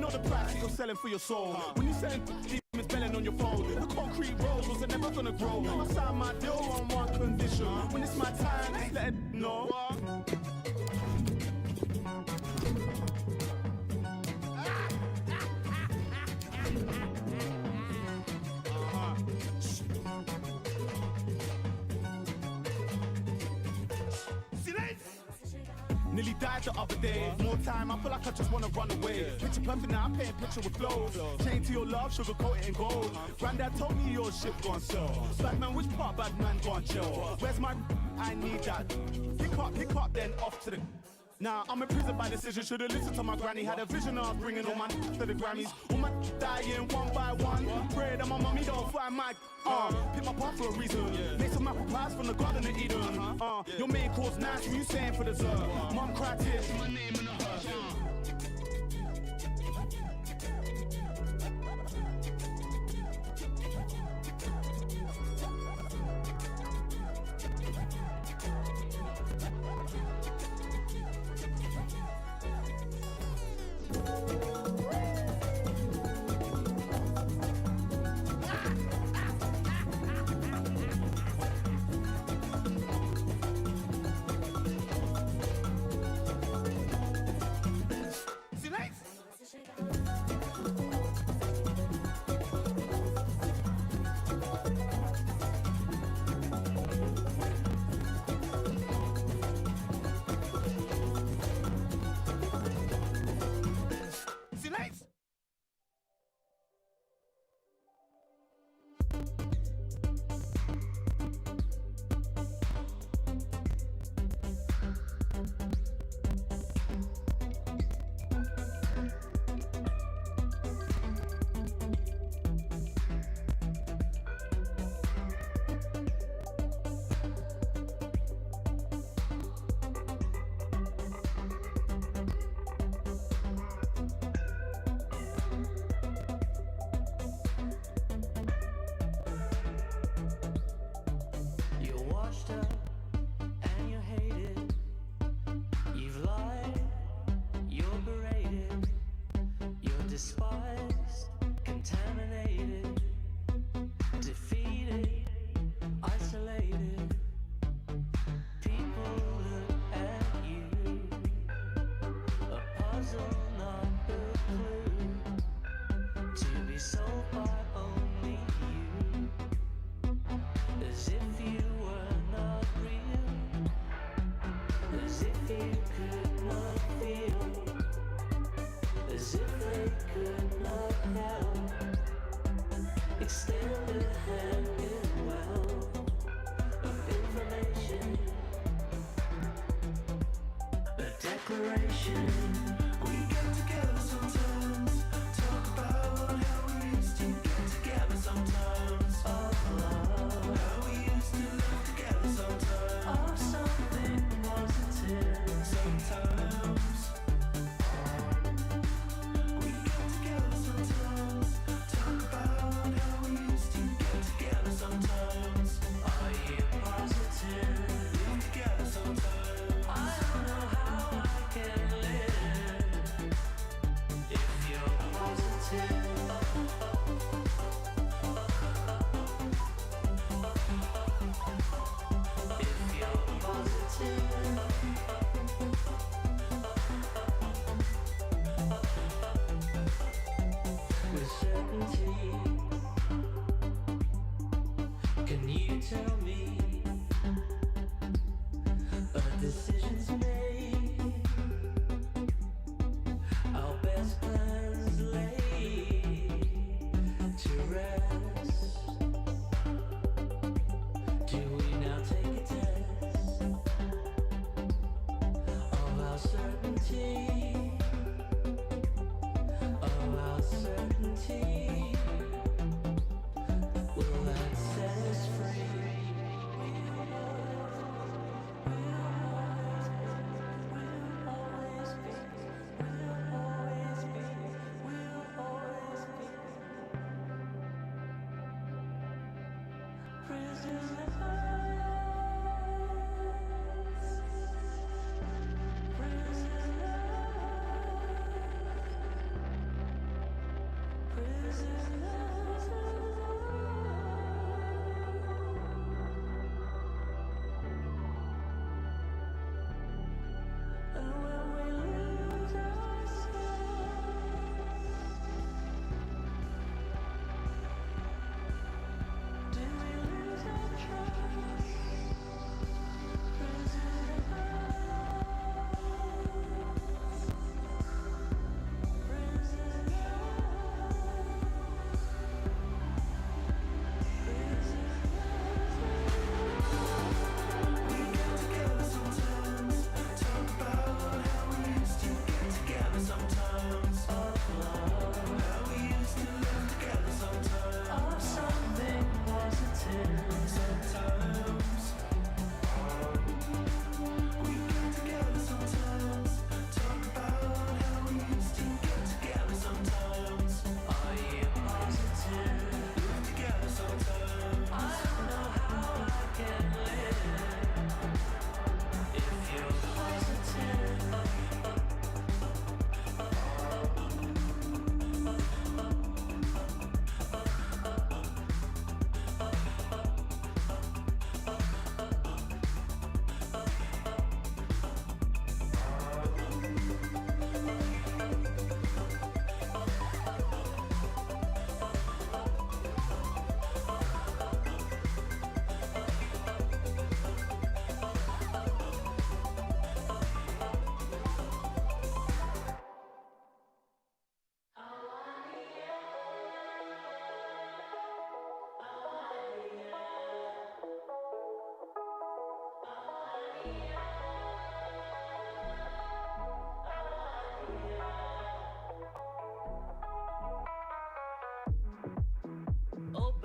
know the price that you're selling for your soul. When you selling demons belling on your phone, the concrete roads was never gonna grow. I signed my deal on one condition. When it's my time, let it know. Nearly died the other day. More time, I feel like I just wanna run away. Picture perfect now, I paint a picture with flows. Chain to your love, sugarcoat it in gold. Granddad told me your shit gone sell. Bad man, which part bad man gone chill? Where's my I need that. Pick up, then off to the. Nah, I'm in prison by decision. Should've listened to my granny. Had a vision of bringing all my to the Grammys. All my dying one by one. Pray that my mommy don't find my pick my part for a reason. Make some apple pies from the Garden of Eden. Your main course nice, what you saying for dessert? Mom cried tears, my name in the hearse.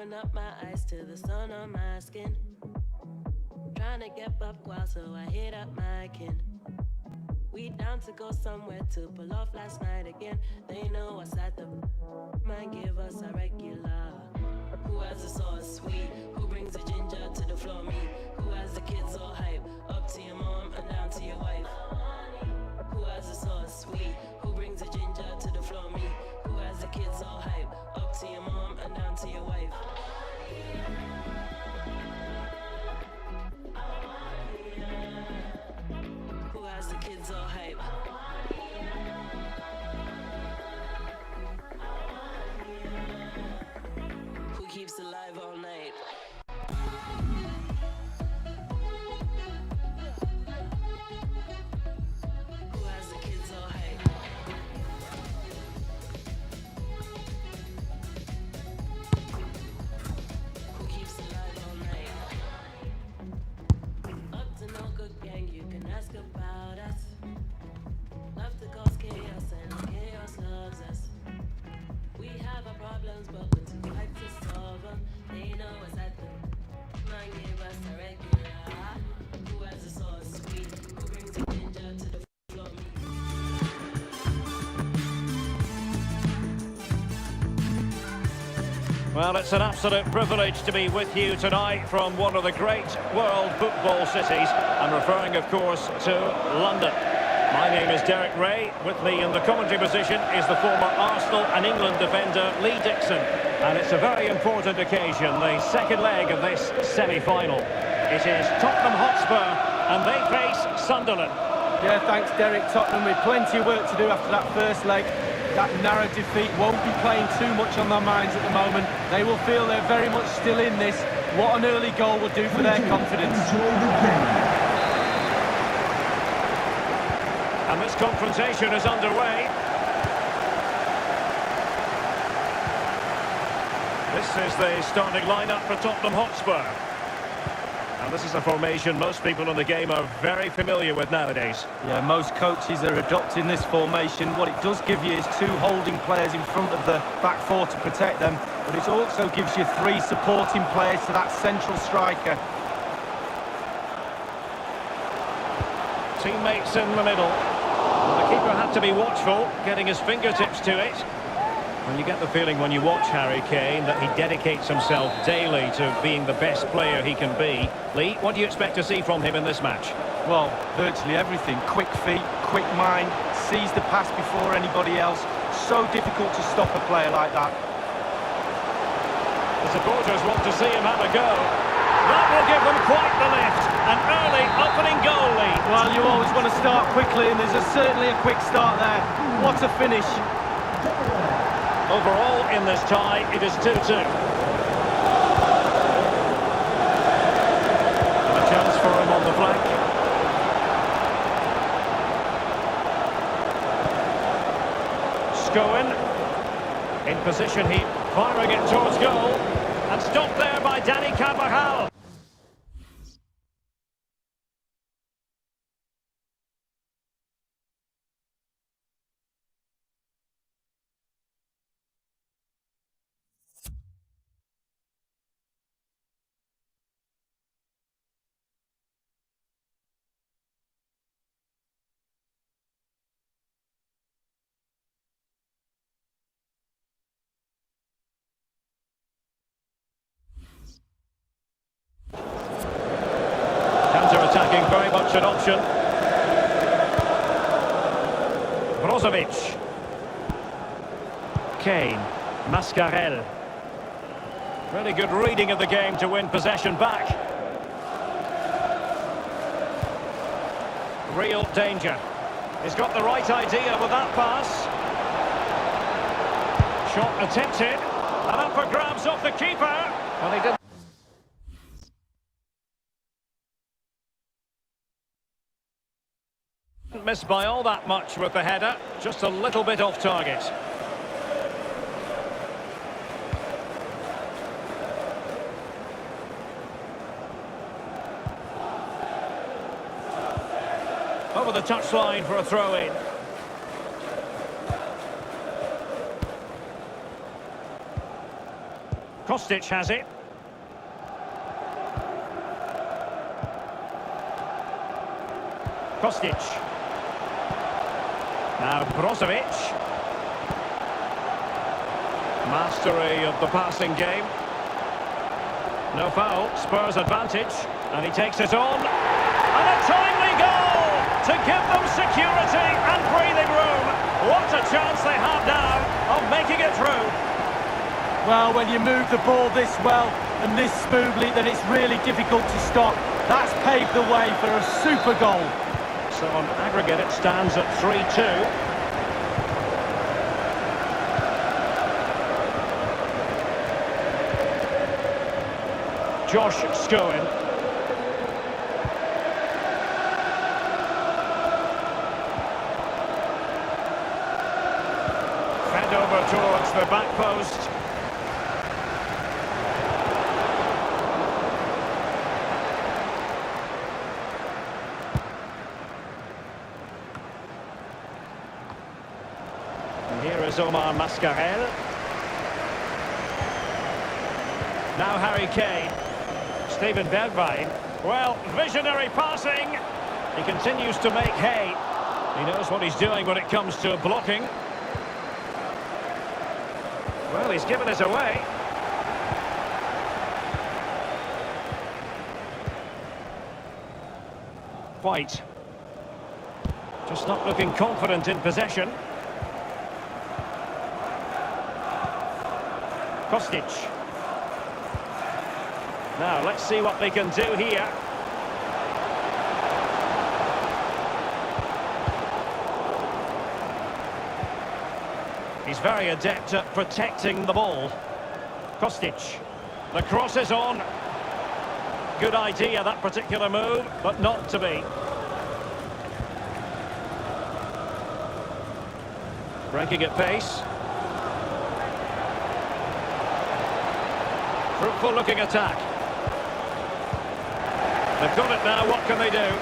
open up my eyes to the sun on my skin. Trying to get up while so I hit up my kin. We down to go somewhere to pull off last night again. They know us at the might give us a regular. Who has the sauce sweet? Who brings the ginger to the floor? Me. Who has the kids all hype? Up to your mom and down to your wife. Who has the sauce sweet? Who brings the ginger to the floor? Me. Who has the kids all hype? Up to your mom and down to your wife. Who has the kids all hype? Who keeps alive all night? Who has the kids all hype? Who keeps alive all night? Up to no good gang, you can ask about us. Love to cause chaos and chaos loves us. We have our problems, but we're too hyped to solve them. They know us at the man give us a regular. Who has the sauce sweet? Who brings the ginger to the floor? Me. Well, it's an absolute privilege to be with you tonight from one of the great world football cities. I'm referring, of course, to London. My name is Derek Ray. With me in the commentary position is the former Arsenal and England defender Lee Dixon. And it's a very important occasion, the second leg of this semi-final. It is Tottenham Hotspur and they face Sunderland. Yeah, thanks Derek. Tottenham with plenty of work to do after that first leg. That narrow defeat won't be playing too much on their minds at the moment. They will feel they're very much still in this. What an early goal will do for their confidence. And this confrontation is underway. This is the starting lineup for Tottenham Hotspur. And this is a formation most people in the game are very familiar with nowadays. Yeah, most coaches are adopting this formation. What it does give you is two holding players in front of the back four to protect them, but it also gives you three supporting players to that central striker. Teammates in the middle. The keeper had to be watchful, getting his fingertips to it. And you get the feeling when you watch Harry Kane that he dedicates himself daily to being the best player he can be. Lee, what do you expect to see from him in this match? Well, virtually everything. Quick feet, quick mind, sees the pass before anybody else. So difficult to stop a player like that. The supporters want to see him have a go. That will give them quite the lift. An early opening goal lead. Well, you always want to start quickly, and there's certainly a quick start there. What a finish. Overall, in this tie, it is 2-2. And a chance for him on the flank. Scowen. In position, he firing it towards goal. And stopped there by Danny Carvajal. Counter-attacking, very much an option. Brozovic. Kane. Mascarell. Really good reading of the game to win possession back. Real danger. He's got the right idea with that pass. Shot attempted. And up for grabs off the keeper. Well, he didn't. Missed by all that much with the header, just a little bit off target. Over the touchline for a throw-in. Kostic has it. Kostic. Now Brozovic. Mastery of the passing game. No foul, Spurs advantage, and he takes it on. And a timely goal to give them security and breathing room. What a chance they have now of making it through. Well, when you move the ball this well and this smoothly, then it's really difficult to stop. That's paved the way for a super goal. So on aggregate it stands at 3-2. Josh Scowen. Fed over towards the back post. And here is Omar Mascarell. Now Harry Kane. Steven Bergwijn. Well, visionary passing. He continues to make hay. He knows what he's doing when it comes to blocking. Well, he's given us away. White. Just not looking confident in possession. Kostic. Now, let's see what they can do here. He's very adept at protecting the ball. Kostic. The cross is on. Good idea, that particular move, but not to be. Breaking at pace. Fruitful looking attack. They've got it now, what can they do?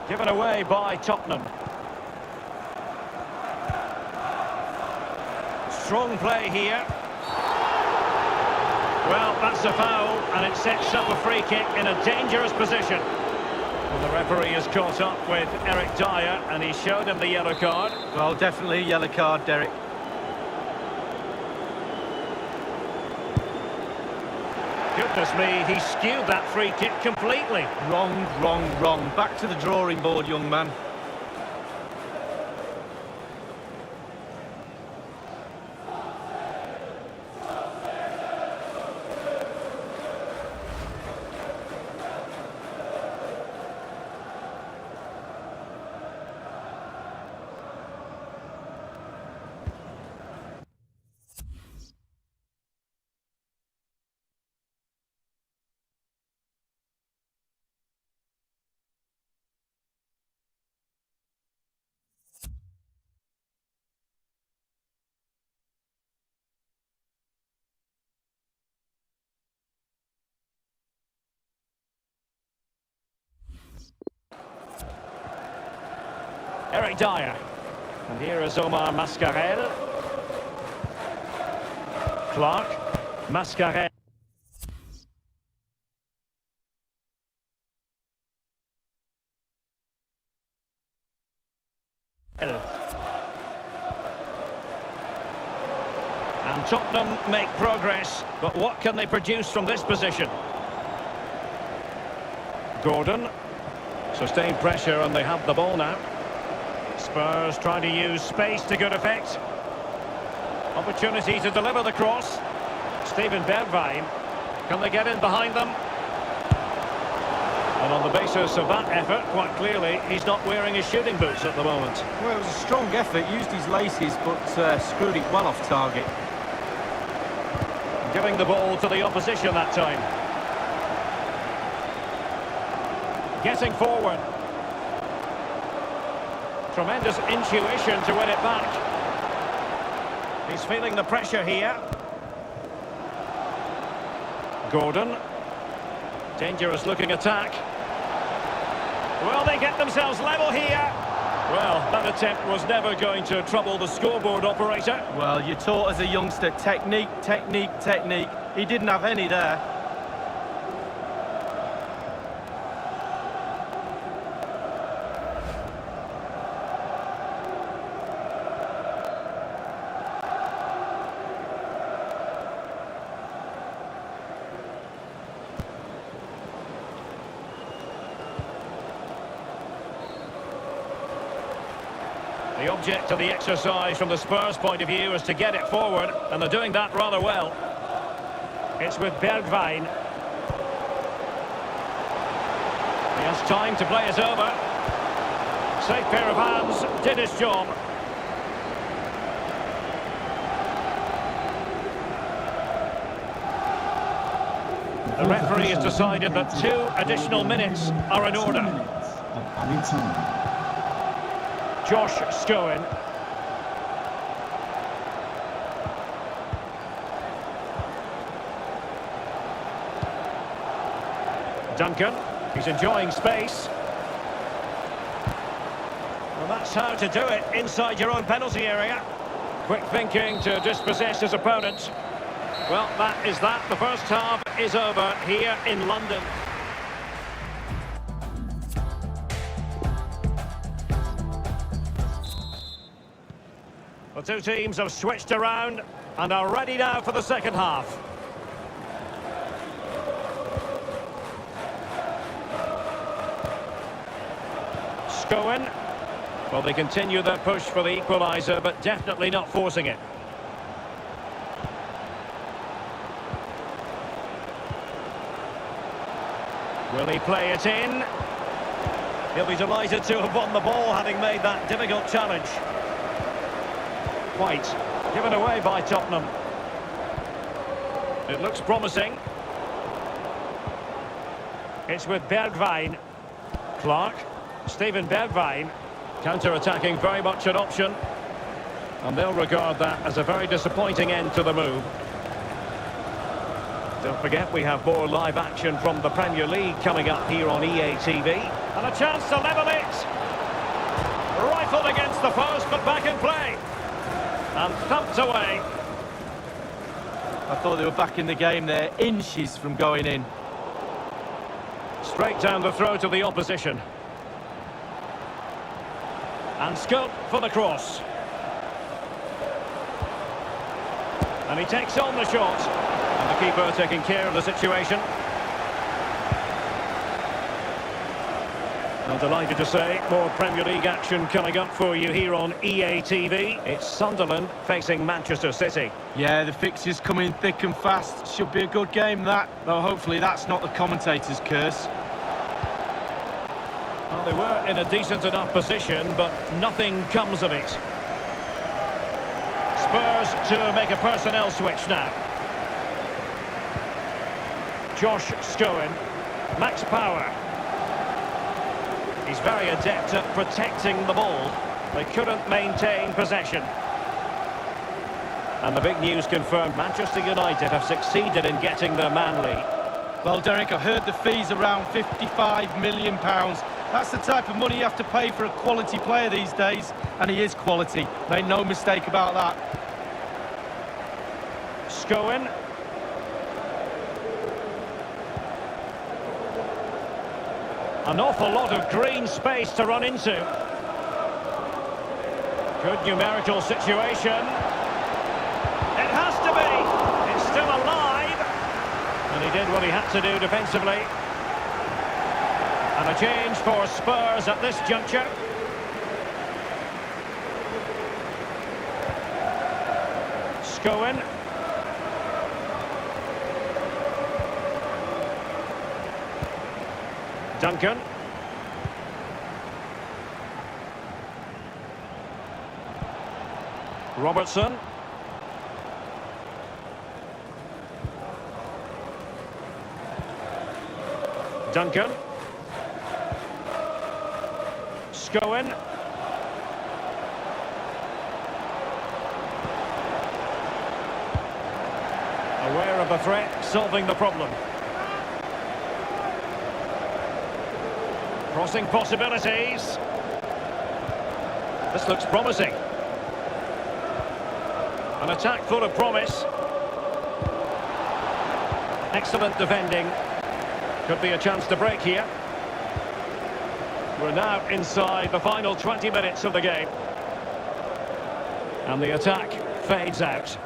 Given away by Tottenham. Strong play here. Well, that's a foul, and it sets up a free kick in a dangerous position. Well, the referee has caught up with Eric Dyer, and he showed him the yellow card. Well, definitely a yellow card, Derek. Goodness me, he skewed that free kick completely. Wrong, wrong, wrong. Back to the drawing board, young man. Eric Dyer. And here is Omar Mascarell. Clark. Mascarell. And Tottenham make progress, but what can they produce from this position? Gordon. Sustained pressure and they have the ball now. Spurs trying to use space to good effect. Opportunity to deliver the cross. Steven Bergwijn. Can they get in behind them? And on the basis of that effort, quite clearly, he's not wearing his shooting boots at the moment. Well, it was a strong effort, used his laces, but screwed it well off target. Giving the ball to the opposition that time. Getting forward. Tremendous intuition to win it back. He's feeling the pressure here. Gordon. Dangerous looking attack. Will they get themselves level here? Well, that attempt was never going to trouble the scoreboard operator. Well, you're taught as a youngster, technique, technique, technique. He didn't have any there. The object of the exercise from the Spurs' point of view is to get it forward, and they're doing that rather well. It's with Bergwijn. He has time to play it over. Safe pair of hands, did his job. The referee has decided that 2 additional minutes are in order. Josh Scowen. Duncan, he's enjoying space. Well, that's how to do it inside your own penalty area. Quick thinking to dispossess his opponent. Well, that is that. The first half is over here in London. The two teams have switched around and are ready now for the second half. Scowen. Well, they continue their push for the equaliser, but definitely not forcing it. Will he play it in? He'll be delighted to have won the ball, having made that difficult challenge. White, given away by Tottenham. It looks promising. It's with Bergwijn. Clark, Steven Bergwijn. Counter-attacking, very much an option. And they'll regard that as a very disappointing end to the move. Don't forget, we have more live action from the Premier League coming up here on EA TV. And a chance to level it. Rifled against the post, but back in play. And thumped away. I thought they were back in the game there, inches from going in. Straight down the throat of the opposition. And scope for the cross. And he takes on the shot. And the keeper taking care of the situation. I'm delighted to say more Premier League action coming up for you here on EA TV. It's Sunderland facing Manchester City. Yeah, the fixtures coming thick and fast. Should be a good game, that. Though hopefully that's not the commentator's curse. Well, they were in a decent enough position, but nothing comes of it. Spurs to make a personnel switch now. Josh Scowen. Max Power. He's very adept at protecting the ball. They couldn't maintain possession. And the big news confirmed, Manchester United have succeeded in getting their man lead. Well, Derek, I heard the fee's around £55 million. That's the type of money you have to pay for a quality player these days. And he is quality. Make no mistake about that. Scowen. An awful lot of green space to run into. Good numerical situation. It has to be. It's still alive. And he did what he had to do defensively. And a change for Spurs at this juncture. Scowen. Duncan. Robertson. Duncan. Scowen. the threat, solving the problem. Crossing possibilities. This looks promising. An attack full of promise. Excellent defending. Could be a chance to break here. We're now inside the final 20 minutes of the game. And the attack fades out.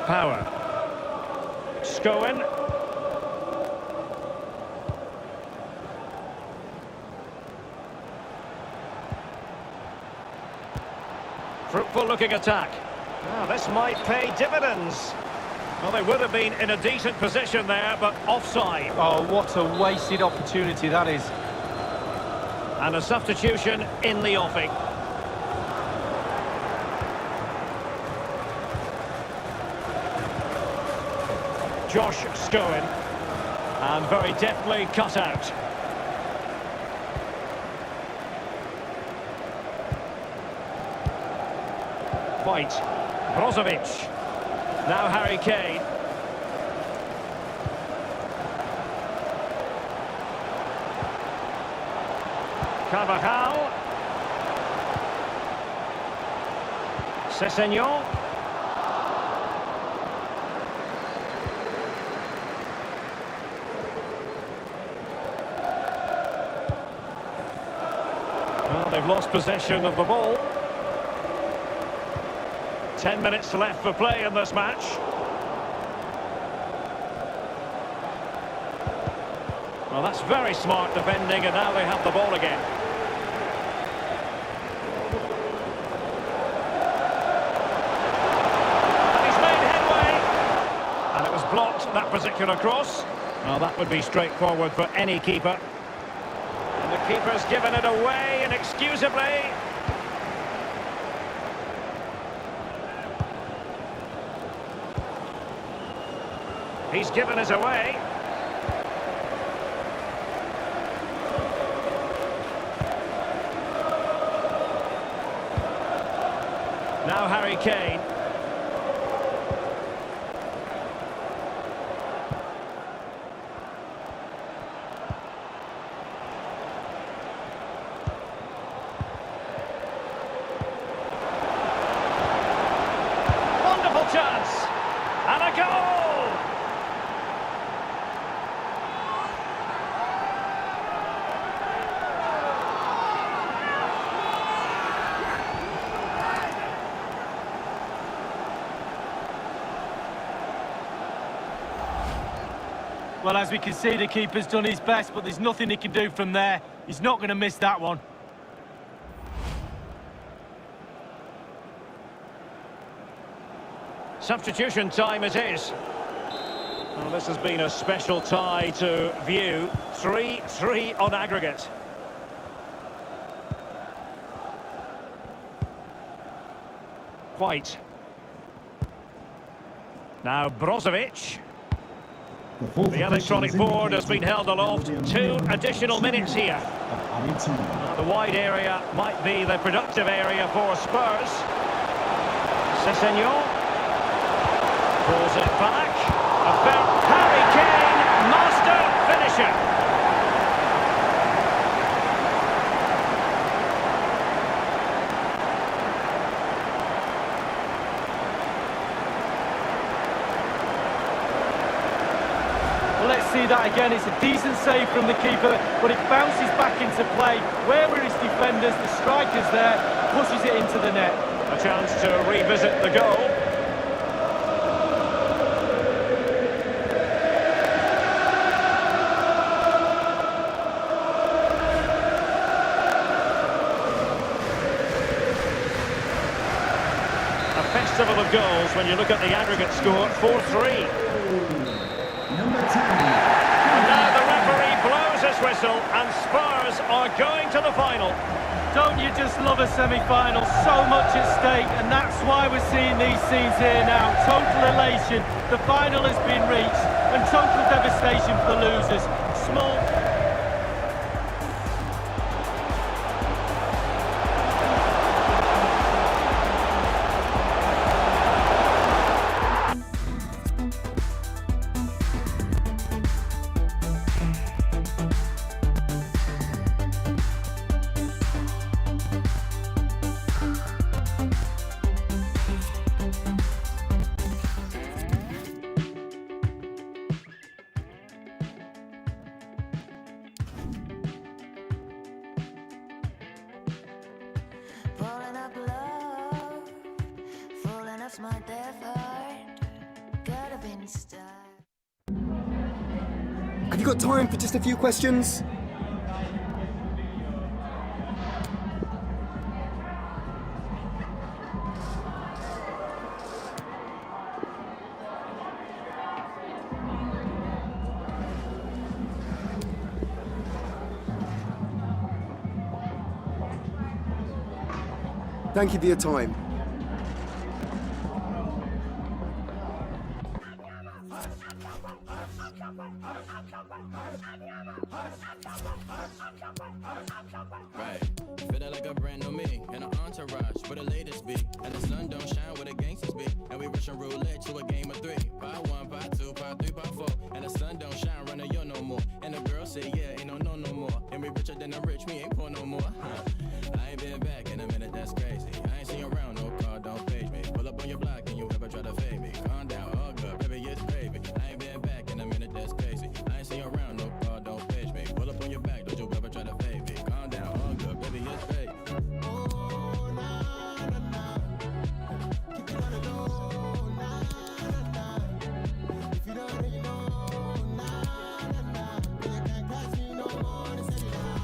Power. Scowen. Fruitful looking attack. Ah, this might pay dividends. Well, they would have been in a decent position there, but offside. Oh, what a wasted opportunity that is. And a substitution in the offing. Josh Scowen. And very deftly cut out. White. Brozovic. Now Harry Kane. Carvajal. Sessegnon. Well, they've lost possession of the ball. 10 minutes left for play in this match. Well, that's very smart defending, and now they have the ball again. And he's made headway. And it was blocked, that particular cross. Well, that would be straightforward for any keeper. And the keeper's given it away inexcusably. He's given us away. Now Harry Kane. Wonderful chance. And a goal! Well, as we can see, the keeper's done his best, but there's nothing he can do from there. He's not going to miss that one. Substitution time it is. Well, this has been a special tie to view. 3-3 on aggregate. White. Now Brozovic. The electronic board has been held aloft. 2 additional minutes here. The wide area might be the productive area for Spurs. Sessegnon pulls it back. Harry Kane, master finisher. Let's see that again. It's a decent save from the keeper, but it bounces back into play. Where were his defenders? The striker's there, pushes it into the net. A chance to revisit the goal. A festival of goals when you look at the aggregate score, 4-3. And now the referee blows his whistle and Spurs are going to the final. Don't you just love a semi-final? So much at stake, and that's why we're seeing these scenes here now. Total elation, the final has been reached, and total devastation for the losers. Small... lost my death heart. Could have been stopped. Have you got time for just a few questions? Thank you for your time. Right, feeling like a brand new me in an entourage with the latest beat, and the sun don't shine where the gangsters be, and we rushing roulette to a game of 3. Pot 1, pot 2, pot 3, pot 4, and the sun don't shine running yo no more, and the girl say yeah, ain't no more, and we richer than the rich, me ain't poor no more. I ain't been back in a minute, that's crazy. I ain't seen you around, no car, don't page me. Pull up on your block and you ever try to fade me. Calm down, all good, baby, it's gravy. I ain't been back in a minute, that's crazy. I ain't seen you around, no car, don't page me. Pull up on your back, don't you ever try to fade me. Calm down, all good, baby, it's gravy. Oh, nah, nah, nah. Keep it on the low, nah, nah, nah. If you don't already know, nah, nah, nah. You can't catch me no more, it's a lie.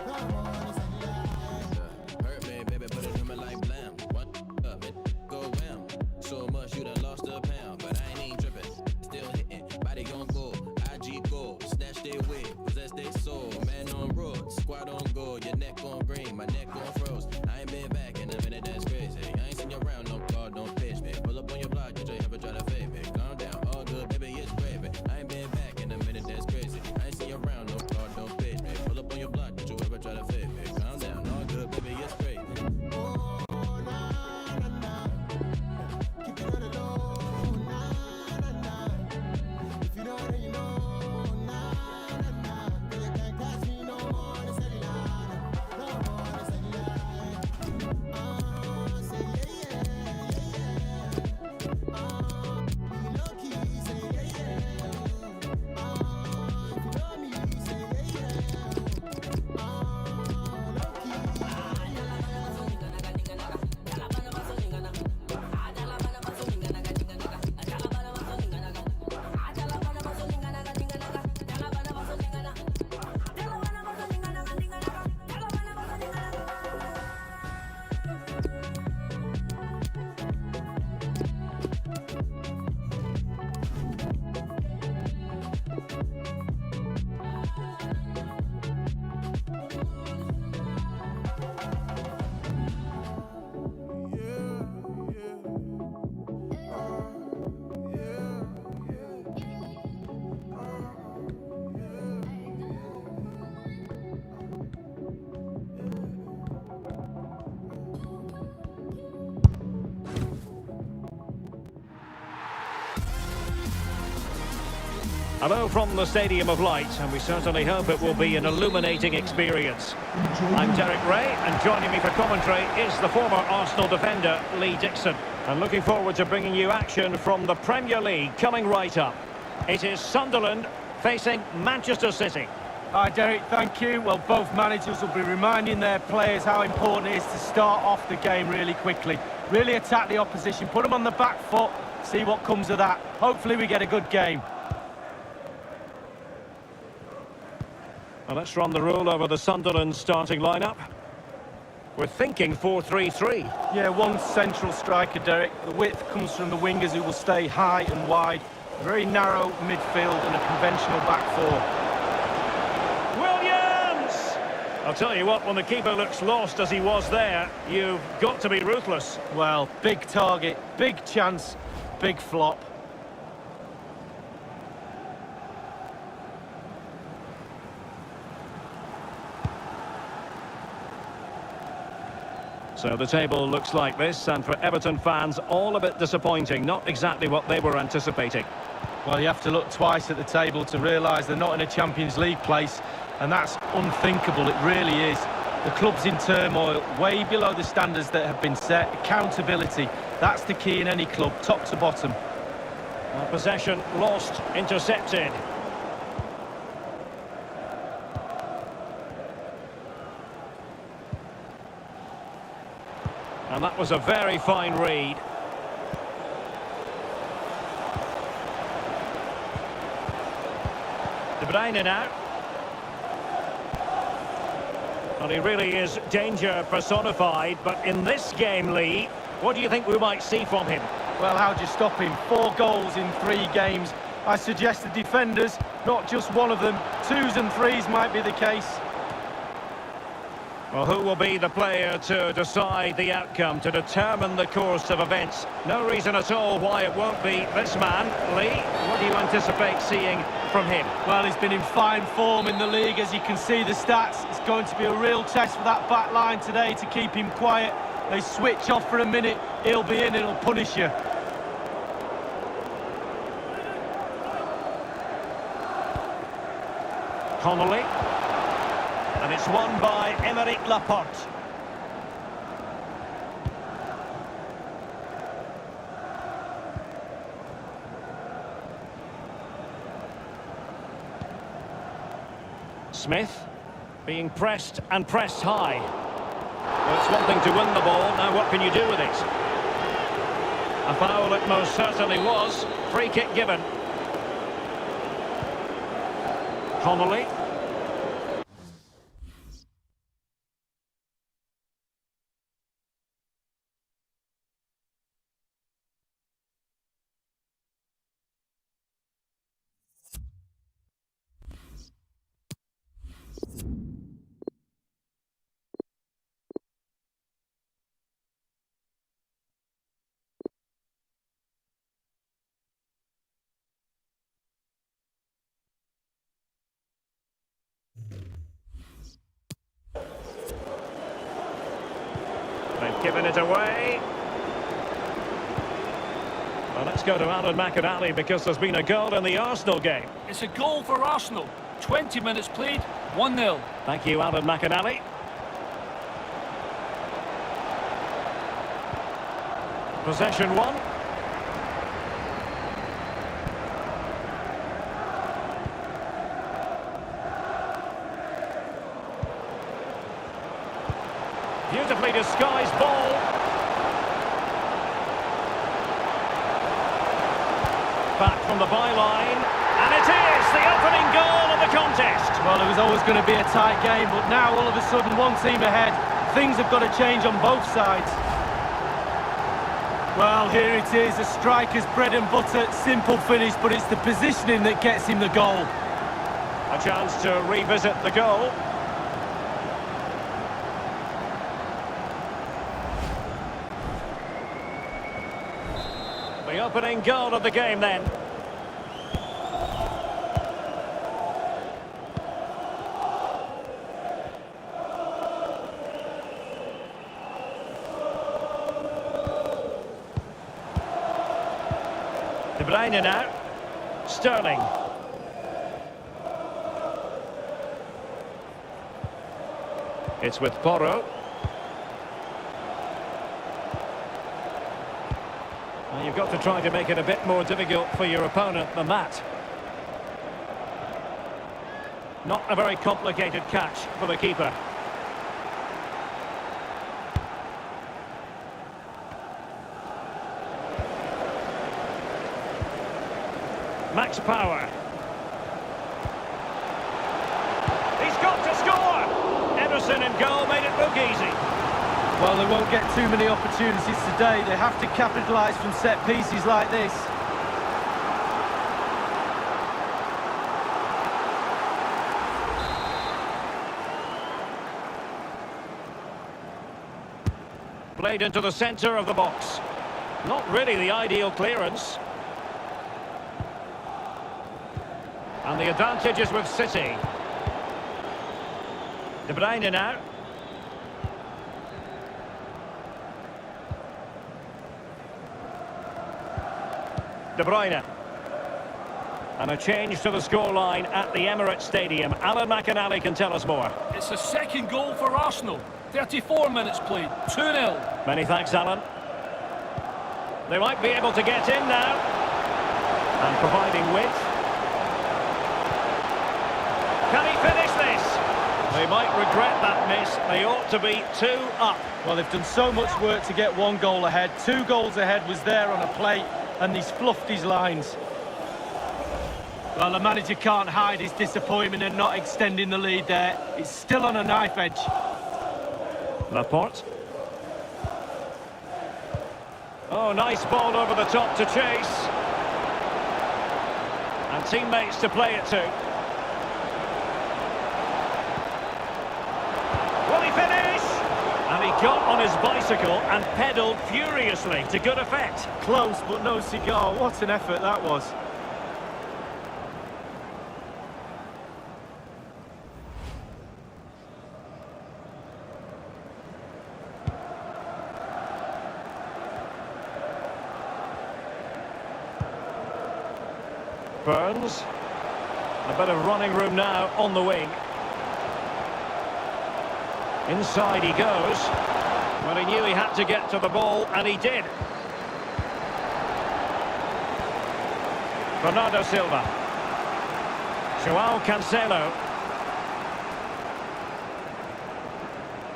No more, it's a lie. Hurt me, baby, put it in me like blam. One up, it go wham. So much you done lost a pound, but I ain't even tripping. Still hitting, body gon' go. IG go, snatch they wig, possess they soul. Man on road, squad on go. Your neck on green, my neck on froze. I ain't been back in a minute, that's crazy. I ain't seen you around, no car, don't pitch me. Pull up on your block, did you ever try to fade me? Calm down, all good, baby, it's gravy. I ain't been back in a minute, that's crazy. I ain't seen you around, no car, don't pitch me. Pull up on your block, did you ever try to fade me? Calm down, all good, baby, it's crazy. Oh, nah, nah, nah. Keep it on the low, nah, nah, nah. If you don't already know, nah, nah, nah. You can't catch me no more, it's a lie. No more, it's a lie. Say yeah, yeah, yeah. Be low-key, say yeah, yeah. If you know me, say yeah, yeah. Low-key, Hello from the Stadium of Light, and we certainly hope it will be an illuminating experience. I'm Derek Ray, and joining me for commentary is the former Arsenal defender, Lee Dixon. And looking forward to bringing you action from the Premier League coming right up. It is Sunderland facing Manchester City. Hi Derek, thank you. Well, both managers will be reminding their players how important it is to start off the game really quickly. Really attack the opposition, put them on the back foot, see what comes of that. Hopefully we get a good game. Well, let's run the rule over the Sunderland starting lineup. We're thinking 4-3-3. Yeah, one central striker, Derek. The width comes from the wingers who will stay high and wide. A very narrow midfield and a conventional back four. Williams! I'll tell you what, when the keeper looks lost as he was there, you've got to be ruthless. Well, big target, big chance, big flop. So the table looks like this, and for Everton fans, all a bit disappointing. Not exactly what they were anticipating. Well, you have to look twice at the table to realise they're not in a Champions League place, and that's unthinkable, it really is. The club's in turmoil, way below the standards that have been set. Accountability, that's the key in any club, top to bottom. Well, possession lost, intercepted. And that was a very fine read. Bruyne now. Well, he really is danger personified, but in this game, Lee, what do you think we might see from him? Well, how do you stop him? 4 goals in 3 games. I suggest the defenders, not just one of them, 2s and 3s might be the case. Well, who will be the player to decide the outcome, to determine the course of events? No reason at all why it won't be this man. Lee, what do you anticipate seeing from him? Well, he's been in fine form in the league, as you can see the stats. It's going to be a real test for that back line today to keep him quiet. They switch off for a minute, he'll be in, it'll punish you. Connolly. And it's won by Aymeric Laporte. Smith being pressed and pressed high. Well, it's one thing to win the ball, now what can you do with it? A foul it most certainly was. Free kick given. Connolly. They've given it away. Well, let's go to Alan McInally because there's been a goal in the Arsenal game. It's a goal for Arsenal. 20 minutes played, 1-0. Thank you, Alan McInally. Possession 1. Beautifully disguised ball. Back from the byline. And it is the opening goal of the contest. Well, it was always going to be a tight game, but now all of a sudden one team ahead. Things have got to change on both sides. Well, here it is, a striker's bread and butter, simple finish, but it's the positioning that gets him the goal. A chance to revisit the goal. The opening goal of the game then. De Bruyne now. Sterling. It's with Porro. Well, you've got to try to make it a bit more difficult for your opponent than that. Not a very complicated catch for the keeper. Max Power. He's got to score! Ederson in goal made it look easy. Well, they won't get too many opportunities today. They have to capitalise from set pieces like this. Played into the centre of the box. Not really the ideal clearance. And the advantage is with City. De Bruyne now. De Bruyne. And a change to the scoreline at the Emirates Stadium. Alan McInally can tell us more. It's a second goal for Arsenal. 34 minutes played, 2-0. Many thanks, Alan. They might be able to get in now. And providing width. Can he finish this? They might regret that miss. They ought to be 2 up. Well, they've done so much work to get 1 goal ahead. 2 goals ahead was there on a plate, and he's fluffed his lines. Well, the manager can't hide his disappointment at not extending the lead there. It's still on a knife edge. Laporte. Oh, nice ball over the top to chase. And teammates to play it to. Will he finish? And he got on his bicycle and pedalled furiously to good effect. Close, but no cigar. What an effort that was. Burns. A bit of running room now on the wing. Inside he goes. Well, he knew he had to get to the ball, and he did. Bernardo Silva. Joao Cancelo.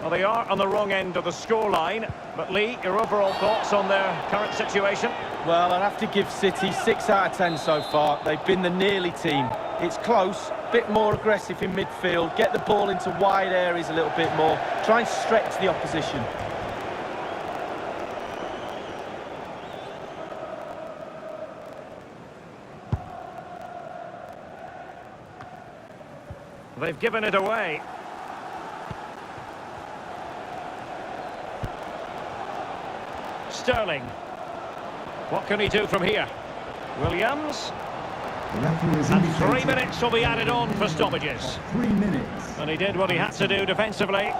Well, they are on the wrong end of the scoreline. But Lee, your overall thoughts on their current situation? Well, I'd have to give City 6 out of 10 so far. They've been the nearly team. It's close, a bit more aggressive in midfield, get the ball into wide areas a little bit more, try and stretch the opposition. They've given it away. Sterling. What can he do from here? Williams. And 3 minutes will be added on for stoppages. 3 minutes. And he did what he had to do defensively.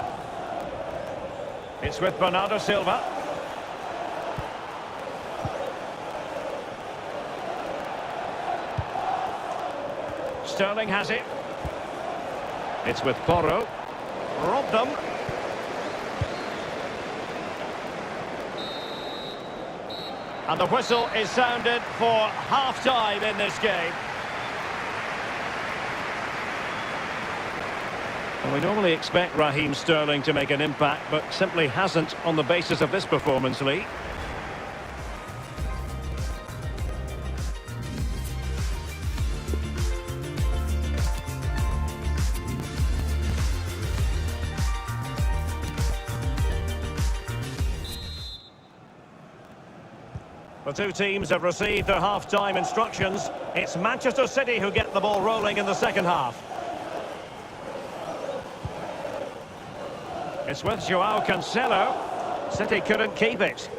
It's with Bernardo Silva. Sterling has it. It's with Porro. Robbed them. And the whistle is sounded for half-time in this game. Well, we normally expect Raheem Sterling to make an impact, but simply hasn't on the basis of this performance, Lee. The two teams have received their half-time instructions. It's Manchester City who get the ball rolling in the second half. It's with Joao Cancelo. City couldn't keep it.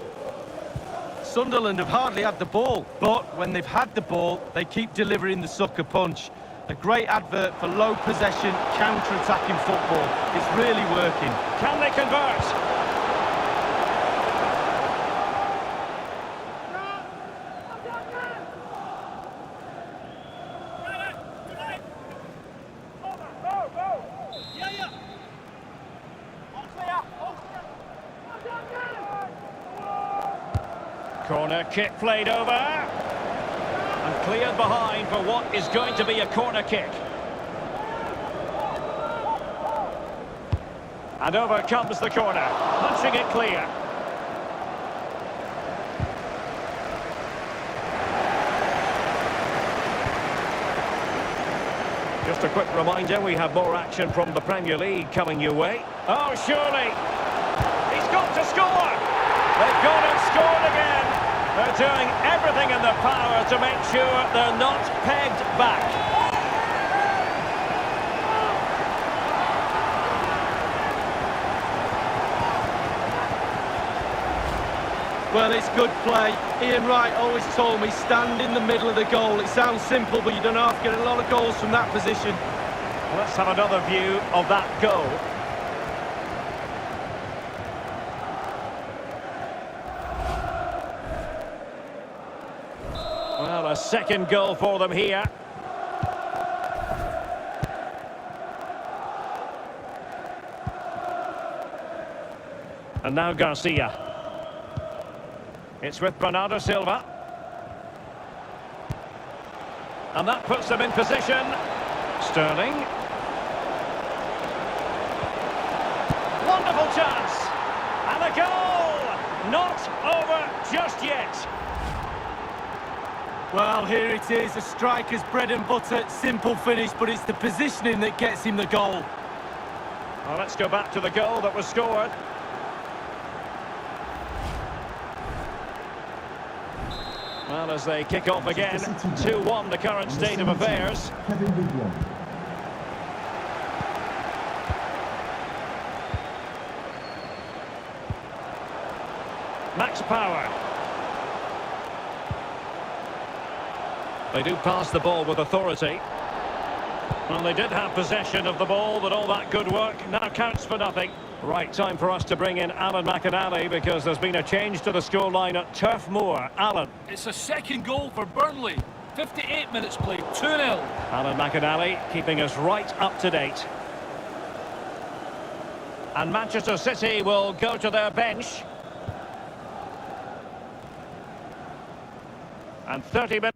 Sunderland have hardly had the ball, but when they've had the ball, they keep delivering the sucker punch. A great advert for low possession, counter-attacking football. It's really working. Can they convert? Corner kick played over and cleared behind for what is going to be a corner kick. And over comes the corner, punching it clear. Just a quick reminder, we have more action from the Premier League coming your way. Oh, surely! He's got to score! They've gone and scored again! They're doing everything in their power to make sure they're not pegged back. Well, it's good play. Ian Wright always told me, stand in the middle of the goal. It sounds simple, but you don't have to get a lot of goals from that position. Let's have another view of that goal. Well, a second goal for them here. And now Garcia. It's with Bernardo Silva. And that puts them in position. Sterling. Wonderful chance. And a goal! Not over just yet. Well, here it is, a striker's bread and butter, simple finish, but it's the positioning that gets him the goal. Well, let's go back to the goal that was scored. Well, as they kick off again, 2-1 the current state of affairs. Max Power. They do pass the ball with authority. Well, they did have possession of the ball, but all that good work now counts for nothing. Right, time for us to bring in Alan McInally because there's been a change to the scoreline at Turf Moor. Alan. It's a second goal for Burnley. 58 minutes played, 2-0. Alan McInally keeping us right up to date. And Manchester City will go to their bench. And 30 minutes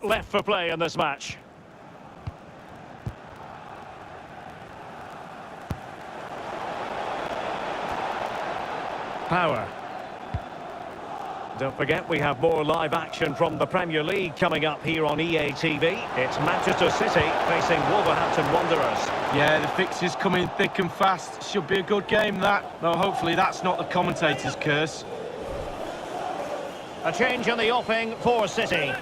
left for play in this match. Power. Don't forget, we have more live action from the Premier League coming up here on EA TV. It's Manchester City facing Wolverhampton Wanderers. Yeah, the fixtures coming thick and fast. Should be a good game, that. Though hopefully that's not the commentator's curse. A change in the offing for City.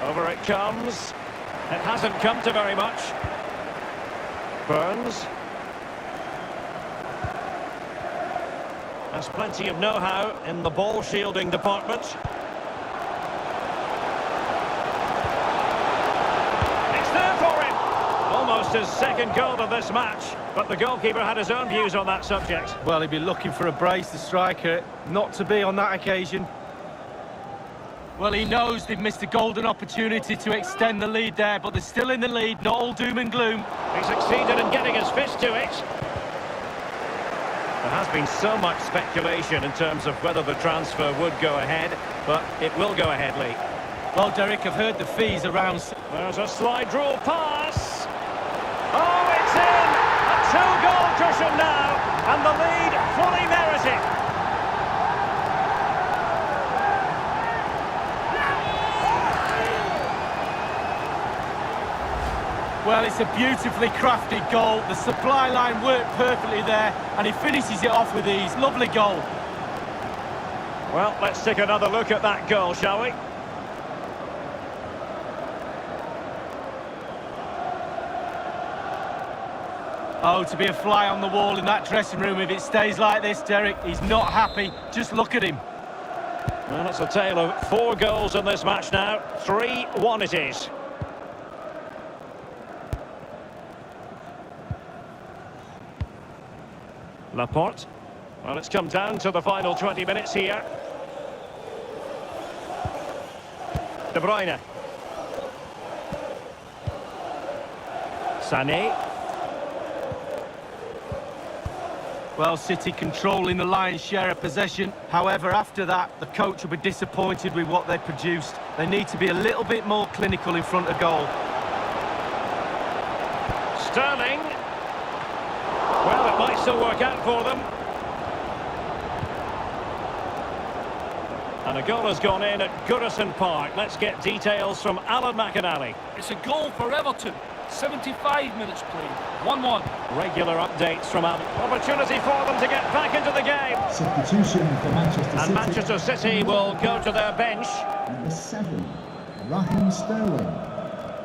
Over it comes. It hasn't come to very much. Burns. Has plenty of know-how in the ball shielding department. It's there for him. Almost his second goal of this match, but the goalkeeper had his own views on that subject. Well, he'd be looking for a brace, the striker. Not to be on that occasion. Well, he knows they've missed a golden opportunity to extend the lead there, but they're still in the lead, not all doom and gloom. He succeeded in getting his fist to it. There has been so much speculation in terms of whether the transfer would go ahead, but it will go ahead, Lee. Well, Derek, I've heard the fees around... There's a slide rule pass. Oh, it's in! A two-goal cushion now, and the lead fully merited. Well, it's a beautifully crafted goal. The supply line worked perfectly there, and he finishes it off with ease. Lovely goal. Well, let's take another look at that goal, shall we? Oh, to be a fly on the wall in that dressing room if it stays like this, Derek. He's not happy. Just look at him. Well, it's a tale of 4 goals in this match now. 3-1 it is. Laporte. Well, it's come down to the final 20 minutes here. De Bruyne. Sané. Well, City controlling the lion's share of possession. However, after that, the coach will be disappointed with what they produced. They need to be a little bit more clinical in front of goal. Sterling. Well, it might still work out for them. And a goal has gone in at Goodison Park. Let's get details from Alan McInally. It's a goal for Everton. 75 minutes played. 1-1. Regular updates from Alan. Opportunity for them to get back into the game. Substitution for Manchester City. And Manchester City will go to their bench. Number 7, Raheem Sterling.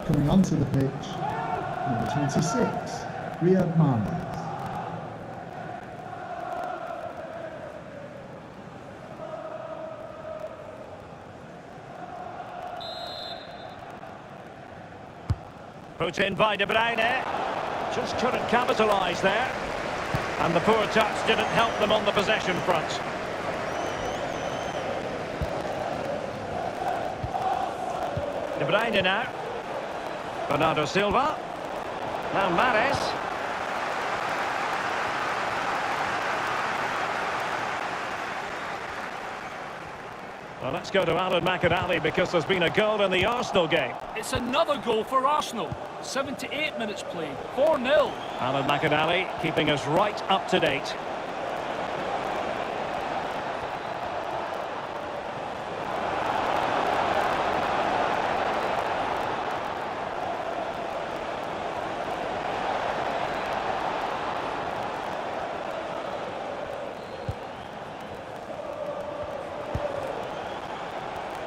Coming onto the pitch, number 26, Riyad Mahrez. Put in by De Bruyne. Just couldn't capitalise there. And the poor touch didn't help them on the possession front. De Bruyne now. Bernardo Silva. Now Mahrez. Well, let's go to Alan McInally because there's been a goal in the Arsenal game. It's another goal for Arsenal. 78 minutes played, 4-0. Alan McInally keeping us right up to date.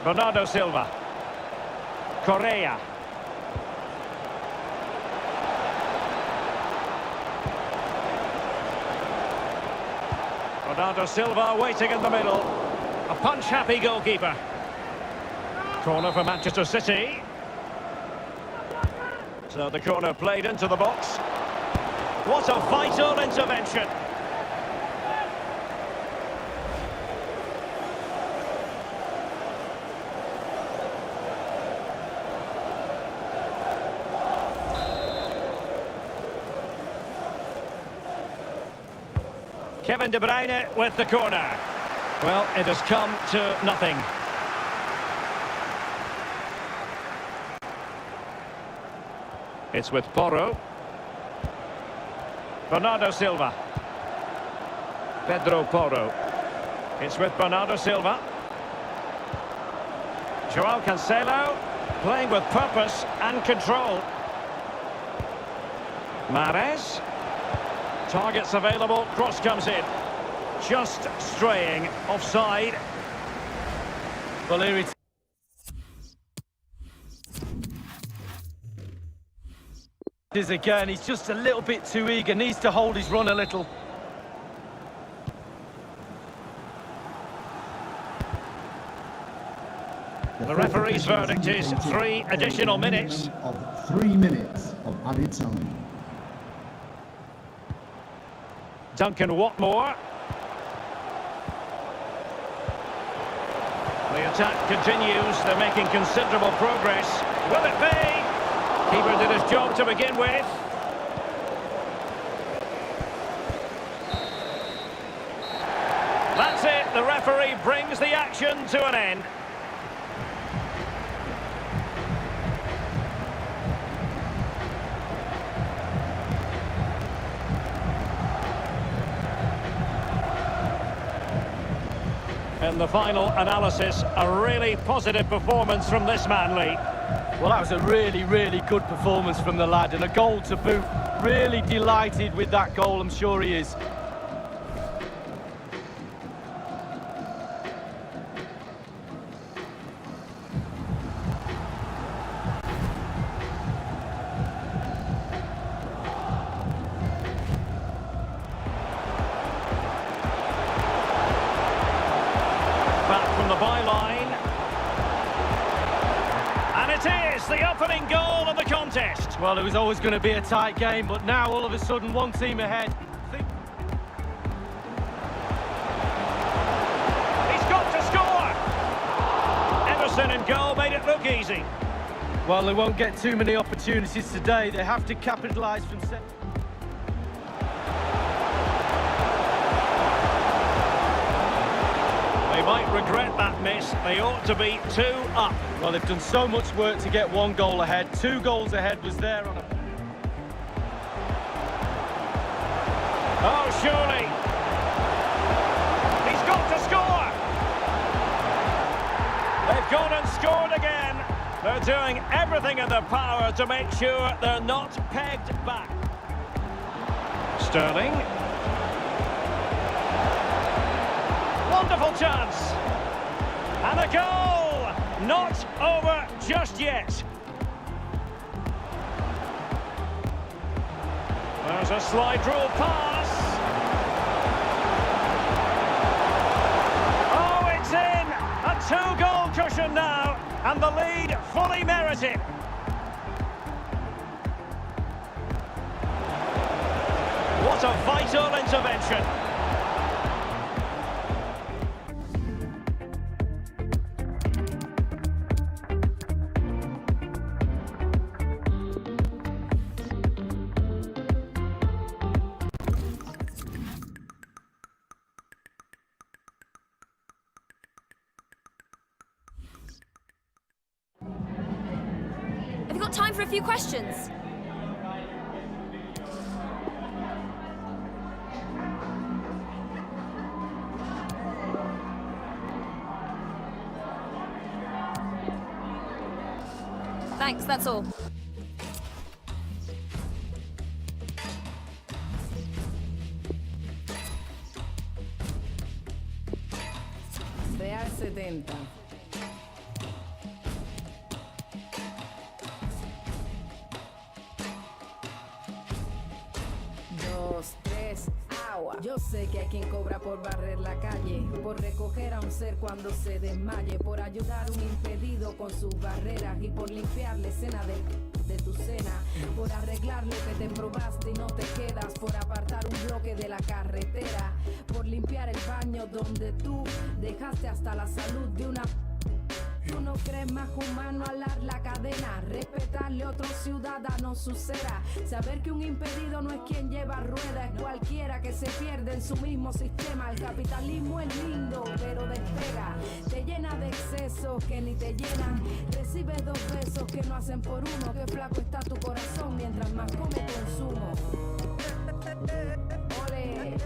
Bernardo Silva. Correa. Bernardo Silva waiting in the middle. A punch-happy goalkeeper. Corner for Manchester City. So the corner played into the box. What a vital intervention. Kevin De Bruyne with the corner. Well, it has come to nothing. It's with Porro. Bernardo Silva. Pedro Porro. It's with Bernardo Silva. Joao Cancelo playing with purpose and control. Mahrez. Targets available, cross comes in. Just straying offside. Well, here it is again. He's just a little bit too eager, needs to hold his run a little. The referee's verdict is 3 additional minutes. Of 3 minutes of added time. Duncan Watmore. The attack continues. They're making considerable progress. Will it be? Keeper did his job to begin with. That's it. The referee brings the action to an end. In the final analysis, a really positive performance from this man, Lee. Well, that was a really, really good performance from the lad, and a goal to boot. Really delighted with that goal, I'm sure he is. Byline. And it is the opening goal of the contest. Well, it was always going to be a tight game, but now all of a sudden one team ahead. He's got to score. Emerson in goal made it look easy. Well, they won't get too many opportunities today. They have to capitalise from set. They might regret that miss. They ought to be 2 up. Well, they've done so much work to get 1 goal ahead. 2 goals ahead was there on a... Oh, surely. He's got to score. They've gone and scored again. They're doing everything in their power to make sure they're not pegged back. Sterling. Wonderful chance. And a goal! Not over just yet. There's a slide rule pass. Oh, it's in! A 2-goal cushion now, and the lead fully merited. What a vital intervention. Time for a few questions. Thanks, that's all. Real 70. Dos, tres, agua. Yo sé que hay quien cobra por barrer la calle, por recoger a un ser cuando se desmaye, por ayudar a un impedido con sus barreras y por limpiar la escena de tu cena, por arreglar lo que te probaste y no te quedas, por apartar un bloque de la carretera, por limpiar el baño donde tú dejaste hasta la salud de una... Tú no crees más humano alar la cadena, respetarle a otro ciudadano su cera, saber que un impedido no es quien lleva ruedas, es cualquiera que se pierde en su mismo sistema. El capitalismo es lindo, pero despega, te llena de excesos que ni te llenan, recibes 2 besos que no hacen por uno, que flaco está tu corazón mientras más come consumo. Ole.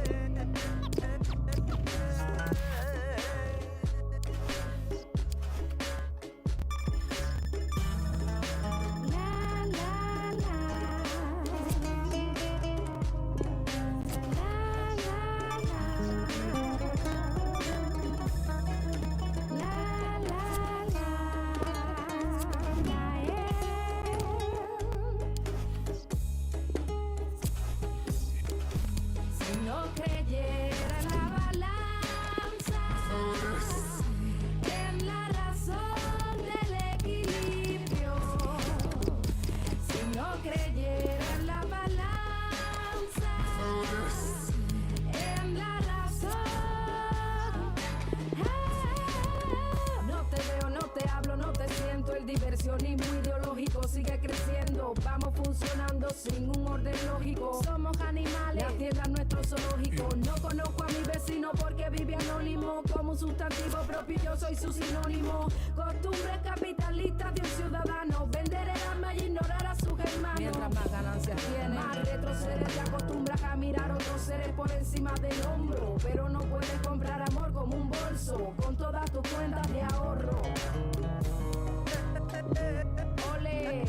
Diversionismo ideológico sigue creciendo, vamos funcionando sin un orden lógico. Somos animales, la tierra es nuestro zoológico. No conozco a mi vecino porque vive anónimo. Como un sustantivo propio yo soy su sinónimo. Costumbres capitalistas de un ciudadano, vender el alma y ignorar a sus hermanos. Mientras más ganancias tiene, más retrocedes. Te acostumbras a mirar otros seres por encima del hombro, pero no puedes comprar amor como un bolso, con todas tus cuentas de ahorro. Ole.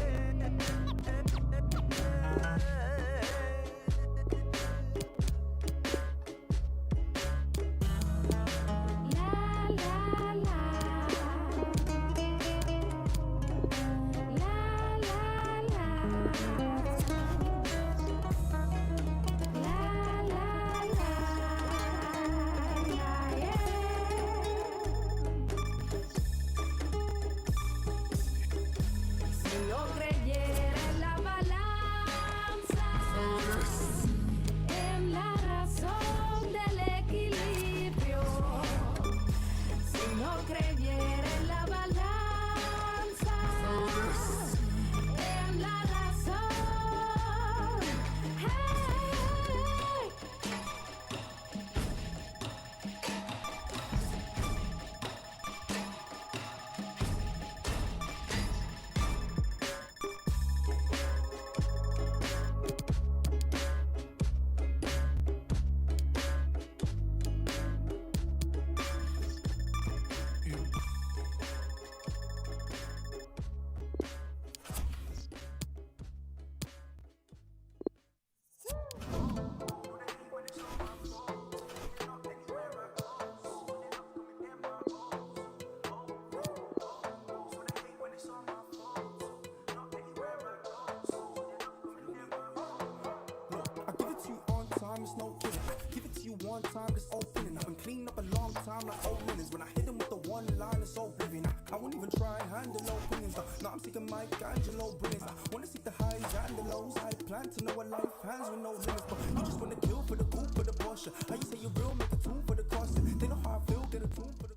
one time, just opening. I've been cleaning up a long time, like old minutes. When I hit them with the one line, it's so living. I won't even try and handle opinions. Now I'm seeking Michelangelo brilliance. I wanna seek the highs and the lows. I plan to know what life has with no limits. But you just wanna kill for the coupe, for the Porsche. How you say you're real, make a tune for the cost. They know how I feel, get a tune for the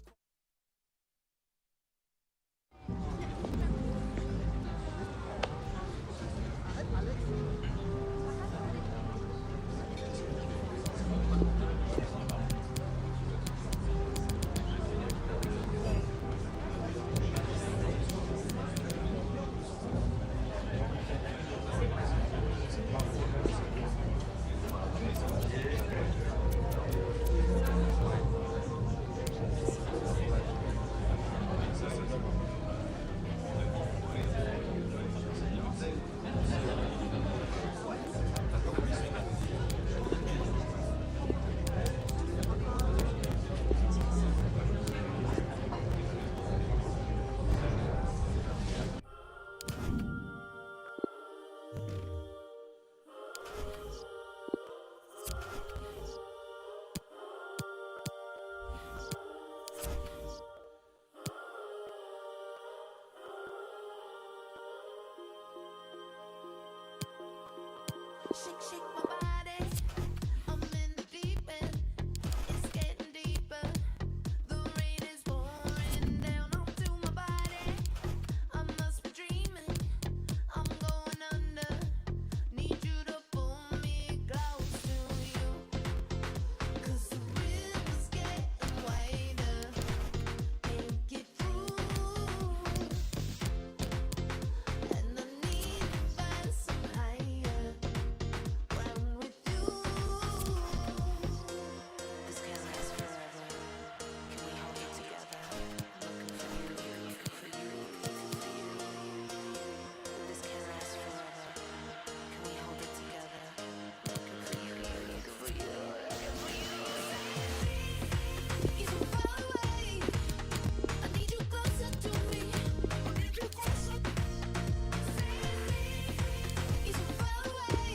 Shake, shake my body. I'm in the deep end. It's getting deeper. The rain is pouring down onto my body. I must be dreaming. I'm going under. Need you to pull me close to you. 'Cause the river's getting wider. Can't get through. And I need to find some higher ground with you. This can't last forever. Can we hold it together? Looking for you, looking for you, looking for you. This can't last forever. Can we hold it together? Looking for you, looking for you, looking for you. You're so far away. I need you closer to me. I need you closer. You're so far away.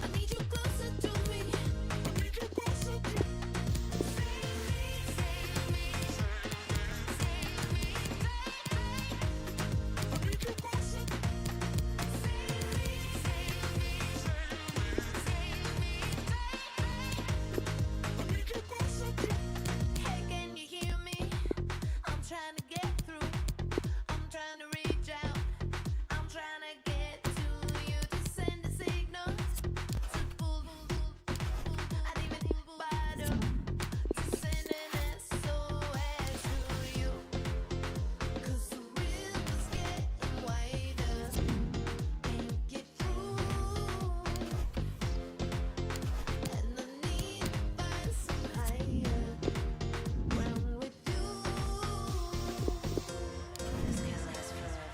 I need you closer to me. I need you closer to me. Save me, save me, I need you closer. Hey, can you hear me? I'm trying to get through. I'm trying to reach out. I'm trying to get to you to send a signal. To pull. I even bottom to send an SOS to you. 'Cause the river's getting wider. Can't get through. And I need to find some higher ground with you. This can't last forever.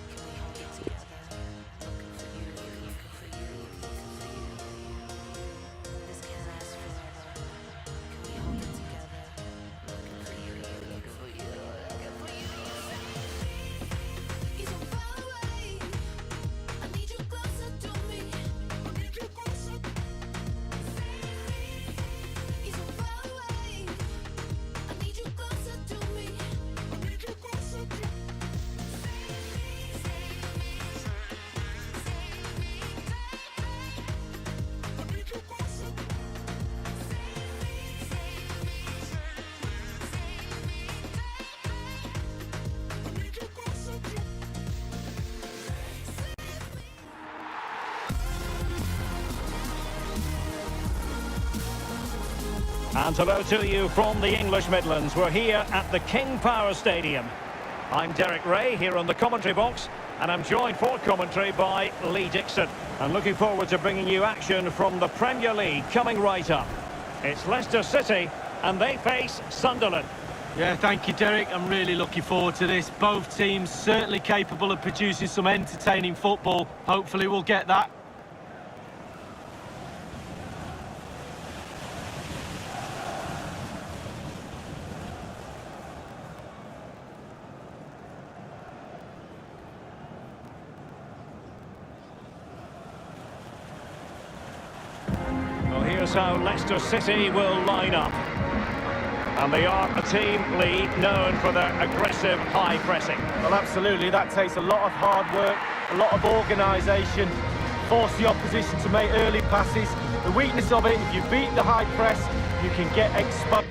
Can we hold it together? Looking for you, looking for you, looking for you. This can't last forever. Can we hold it together? Looking for you, looking for you, looking for you. You're so far away. I need you closer to me. I need you closer. You're so far away. I need you closer to me. I need you closer. And hello to you from the English Midlands. We're here at the King Power Stadium. I'm Derek Ray here on the commentary box, and I'm joined for commentary by Lee Dixon. And looking forward to bringing you action from the Premier League coming right up. It's Leicester City, and they face Sunderland. Yeah, thank you, Derek. I'm really looking forward to this. Both teams certainly capable of producing some entertaining football. Hopefully we'll get that. Well, here's how Leicester City will line up. And they are a team, Lee, known for their aggressive high pressing. Well, absolutely. That takes a lot of hard work, a lot of organisation, force the opposition to make early passes. The weakness of it, if you beat the high press, you can get exposed.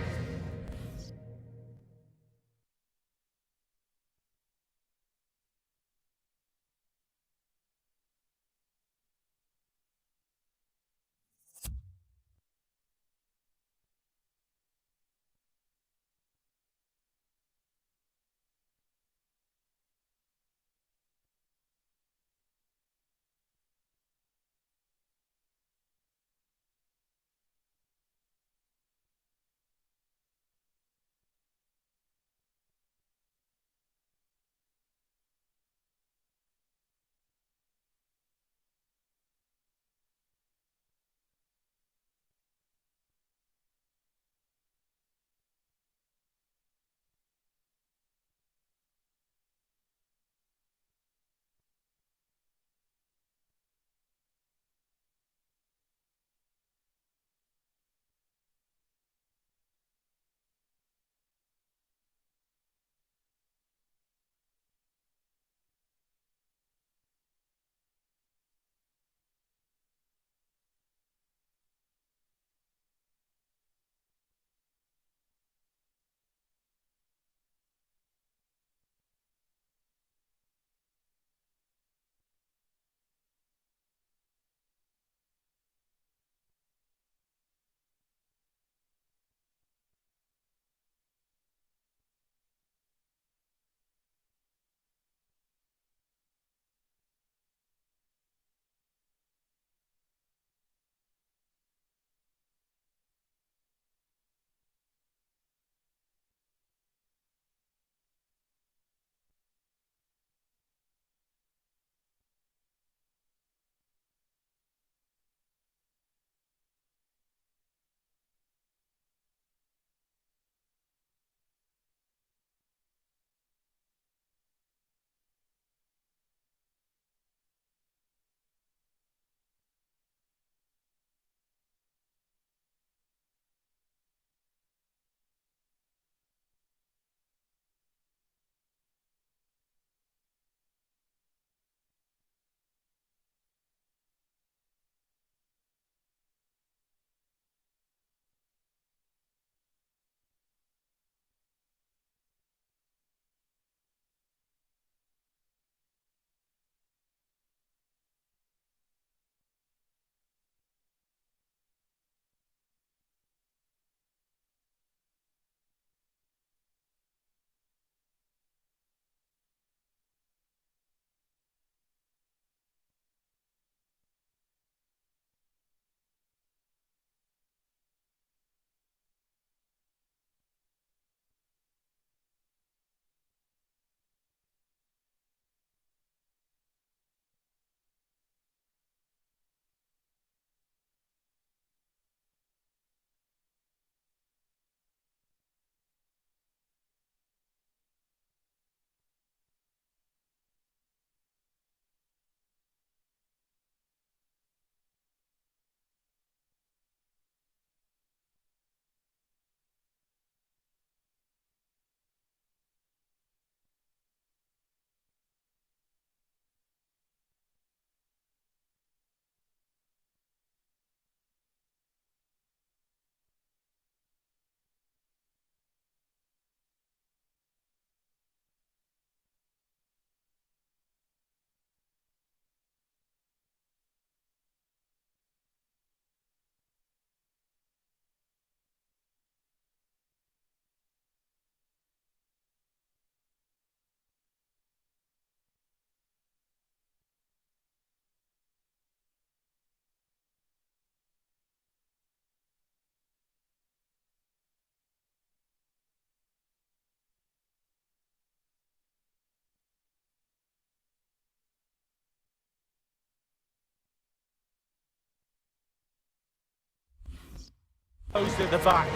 Closed at the back.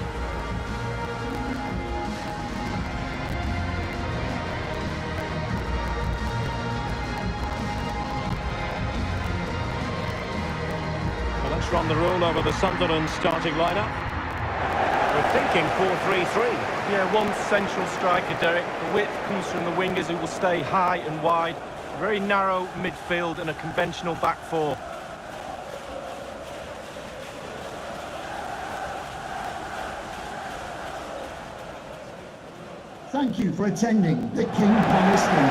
Well, let's run the roll over the Sunderland starting lineup. We're thinking 4-3-3. Yeah, one central striker, Derek. The width comes from the wingers who will stay high and wide. A very narrow midfield and a conventional back four. Thank you for attending the King Power Stadium.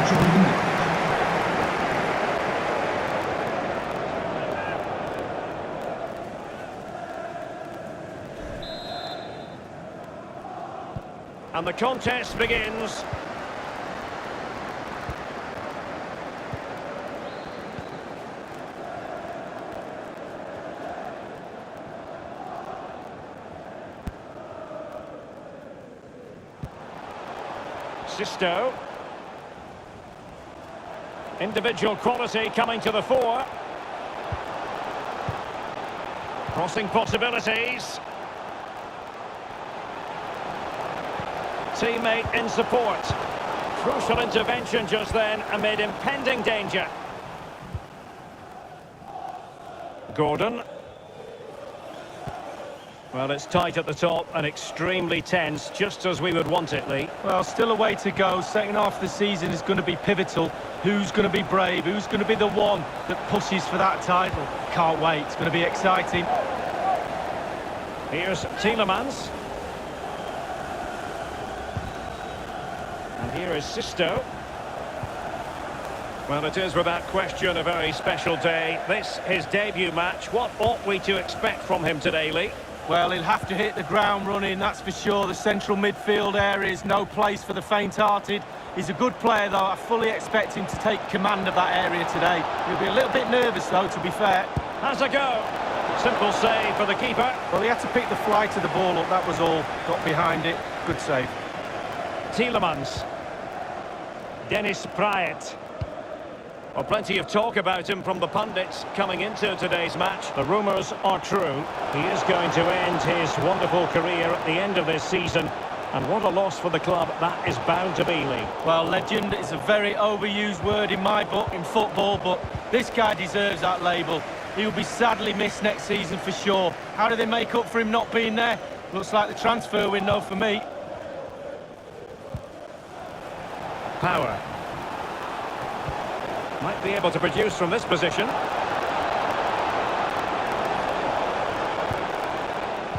Enjoy the match. And the contest begins. Sisto. Individual quality coming to the fore. Crossing possibilities. Teammate in support. Crucial intervention just then amid impending danger. Gordon. Well, it's tight at the top and extremely tense, just as we would want it, Lee. Well, still a way to go. Second half of the season is going to be pivotal. Who's going to be brave? Who's going to be the one that pushes for that title? Can't wait. It's going to be exciting. Here's Tielemans. And here is Sisto. Well, it is without question a very special day. This, his debut match. What ought we to expect from him today, Lee? Well, he'll have to hit the ground running, that's for sure. The central midfield area is no place for the faint-hearted. He's a good player, though. I fully expect him to take command of that area today. He'll be a little bit nervous, though, to be fair. Has a go. Simple save for the keeper. Well, he had to pick the flight of the ball up, that was all. Got behind it. Good save. Tielemans. Dennis Praet. Well, plenty of talk about him from the pundits coming into today's match. The rumours are true. He is going to end his wonderful career at the end of this season. And what a loss for the club that is bound to be, Lee. Well, legend is a very overused word in my book, in football, but this guy deserves that label. He'll be sadly missed next season for sure. How do they make up for him not being there? Looks like the transfer window for me. Power. Might be able to produce from this position.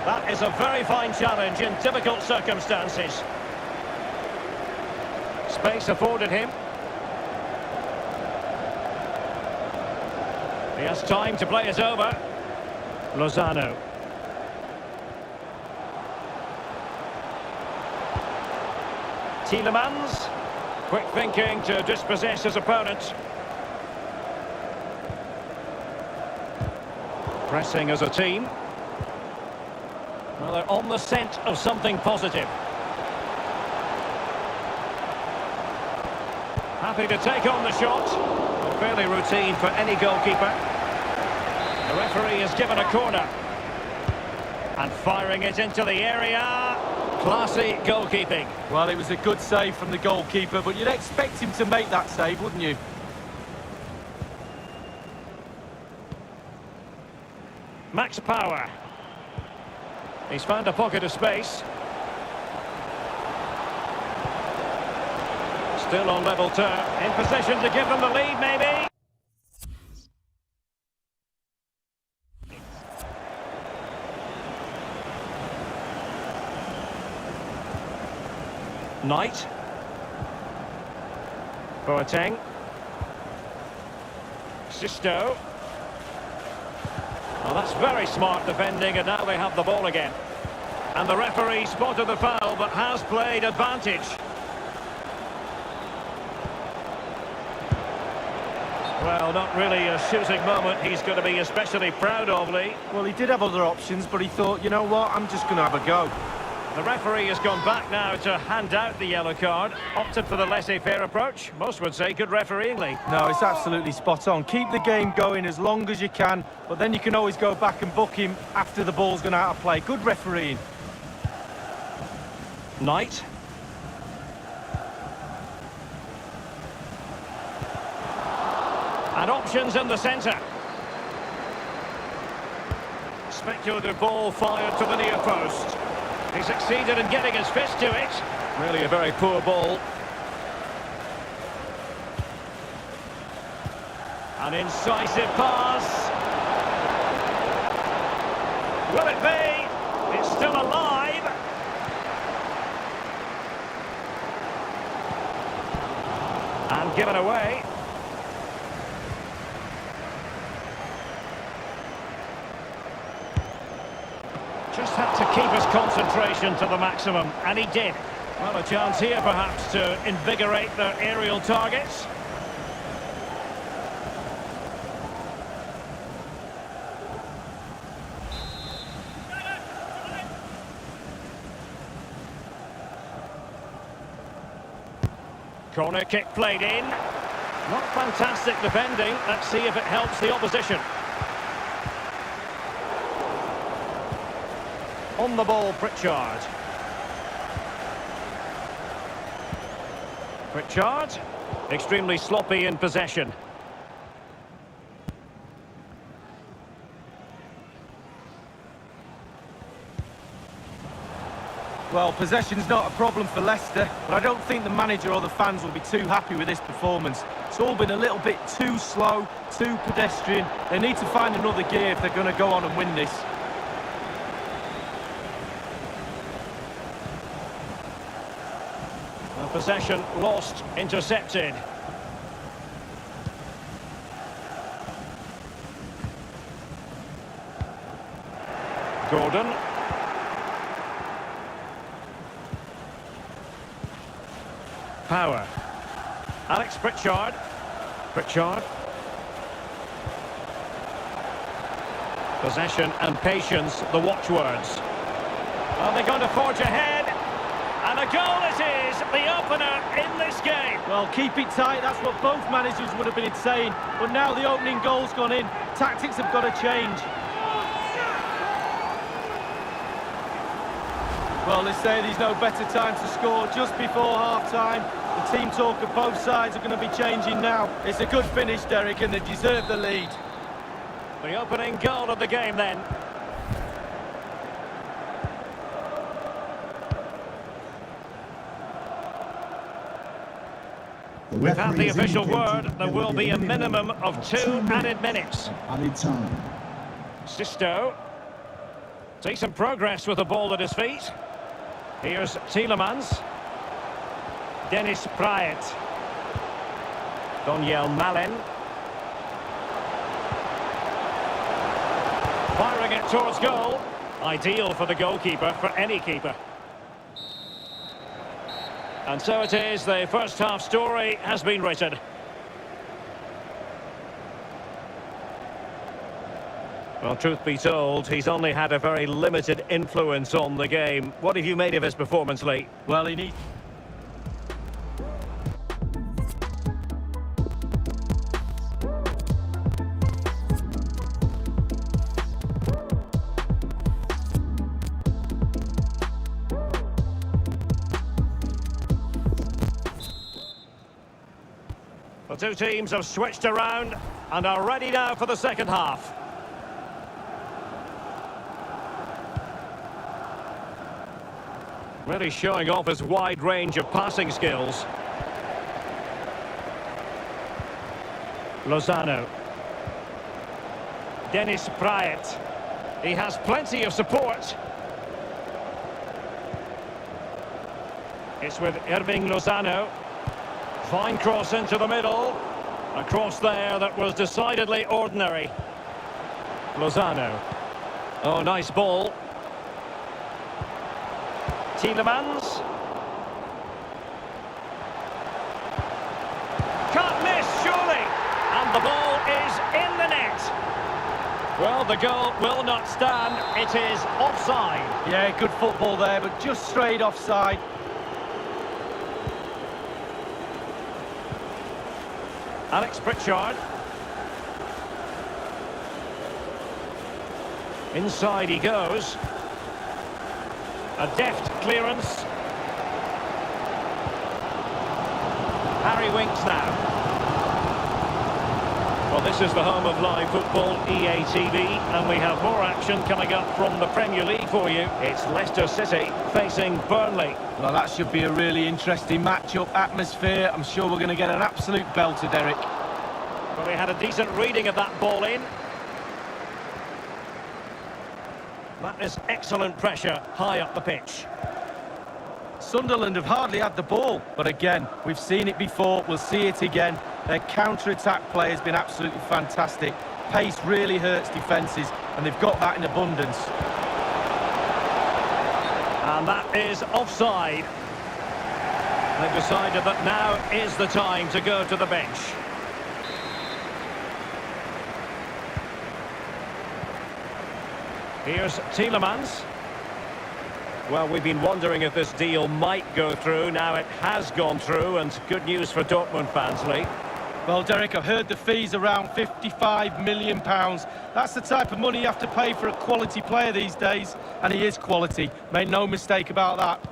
That is a very fine challenge in difficult circumstances. Space afforded him. He has time to play it over. Lozano. Tielemans. Quick thinking to dispossess his opponent. Pressing as a team. Well, they're on the scent of something positive. Happy to take on the shot. Well, fairly routine for any goalkeeper. The referee has given a corner. And firing it into the area. Classy goalkeeping. Well, it was a good save from the goalkeeper, but you'd expect him to make that save, wouldn't you? Max Power. He's found a pocket of space. Still on level term. In position to give them the lead, maybe. Knight. Boateng. Sisto. Well, that's very smart defending, and now they have the ball again. And the referee spotted the foul, but has played advantage. Well, not really a shooting moment he's going to be especially proud of, Lee. Well, he did have other options, but he thought, you know what, I'm just going to have a go. The referee has gone back now to hand out the yellow card. Opted for the laissez-faire approach. Most would say good refereeing, Lee. No, it's absolutely spot on. Keep the game going as long as you can, but then you can always go back and book him after the ball's gone out of play. Good refereeing. Knight. And options in the centre. Speculative ball fired to the near post. He succeeded in getting his fist to it. Really a very poor ball. An incisive pass. Will it be? It's still alive. And given away. Just had to keep his concentration to the maximum, and he did. Well, a chance here perhaps to invigorate their aerial targets. Corner kick played in. Not fantastic defending. Let's see if it helps the opposition. On the ball, Pritchard. Pritchard, extremely sloppy in possession. Well, possession's not a problem for Leicester, but I don't think the manager or the fans will be too happy with this performance. It's all been a little bit too slow, too pedestrian. They need to find another gear if they're going to go on and win this. Possession lost, intercepted. Gordon. Power. Alex Pritchard. Pritchard. Possession and patience, the watchwords. Are they going to forge ahead? And a goal it is, the opener in this game. Well, keep it tight, that's what both managers would have been saying. But now the opening goal's gone in. Tactics have got to change. Well, they say there's no better time to score just before half-time. The team talk of both sides are going to be changing now. It's a good finish, Derek, and they deserve the lead. The opening goal of the game then. We've had the official word. There will be a minimum of 2 added minutes. Added time. Sisto. Decent progress with the ball at his feet. Here's Tielemans. Dennis Praet. Daniel Malen. Firing it towards goal. Ideal for the goalkeeper, for any keeper. And so it is, the first half story has been written. Well, truth be told, he's only had a very limited influence on the game. What have you made of his performance, Lee? Well, he needs... The two teams have switched around and are ready now for the second half. Really showing off his wide range of passing skills. Lozano. Dennis Praet. He has plenty of support. It's with Irving Lozano. Fine cross into the middle. A cross there that was decidedly ordinary. Lozano. Oh, nice ball. Tielemans. Can't miss, surely. And the ball is in the net. Well, the goal will not stand. It is offside. Yeah, good football there, but just straight offside. Alex Pritchard. Inside he goes. A deft clearance. Harry Winks now. Well, this is the home of live football, EA TV, and we have more action coming up from the Premier League for you. It's Leicester City facing Burnley. Well, that should be a really interesting match-up atmosphere. I'm sure we're going to get an absolute belter, Derek. Well, he had a decent reading of that ball in. That is excellent pressure high up the pitch. Sunderland have hardly had the ball, but again, we've seen it before, we'll see it again. Their counter-attack play has been absolutely fantastic. Pace really hurts defences, and they've got that in abundance. And that is offside. They've decided that now is the time to go to the bench. Here's Tielemans. Well, we've been wondering if this deal might go through. Now it has gone through, and good news for Dortmund fans, Lee. Well, Derek, I've heard the fee's around £55 million. That's the type of money you have to pay for a quality player these days, and he is quality. Make no mistake about that.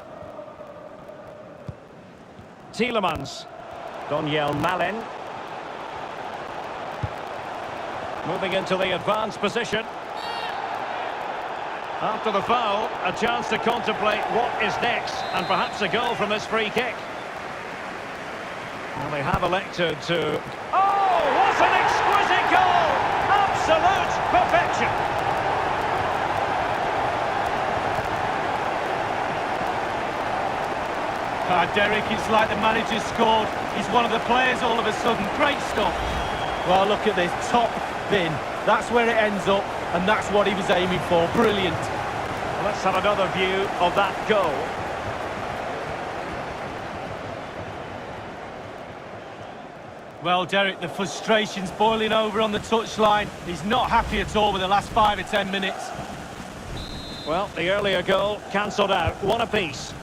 Tielemans. Donyell Malen. Moving into the advanced position. After the foul, a chance to contemplate what is next, and perhaps a goal from this free kick. Well, they have elected to... Oh, what an exquisite goal! Absolute perfection! Derek, it's like the manager's scored. He's one of the players all of a sudden. Great stuff. Well, look at this. Top bin. That's where it ends up, and that's what he was aiming for. Brilliant. Well, let's have another view of that goal. Well, Derek, the frustration's boiling over on the touchline. He's not happy at all with the last 5 or 10 minutes. Well, the earlier goal cancelled out. One apiece.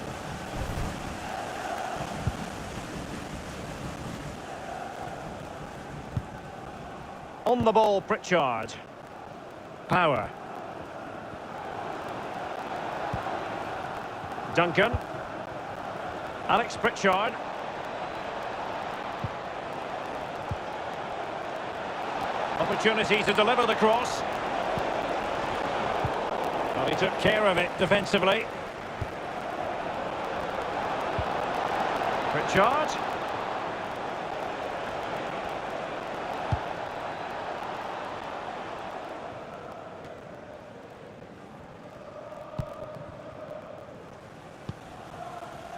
On the ball, Pritchard. Power. Duncan. Alex Pritchard. Opportunity to deliver the cross. Well, he took care of it defensively. Pritchard.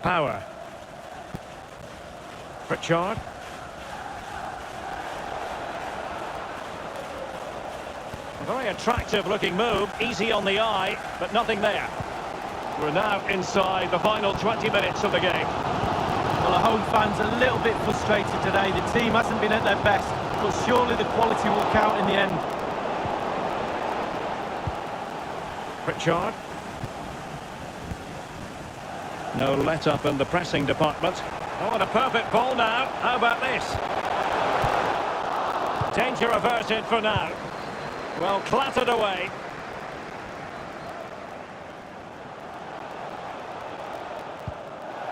Power. Pritchard. A very attractive looking move, easy on the eye, but nothing there. We're now inside the final 20 minutes of the game. Well, the home fans are a little bit frustrated today. The team hasn't been at their best, but surely the quality will count in the end. Pritchard. No let-up in the pressing department. Oh, and a perfect ball now. How about this? Danger averted for now. Well, clattered away.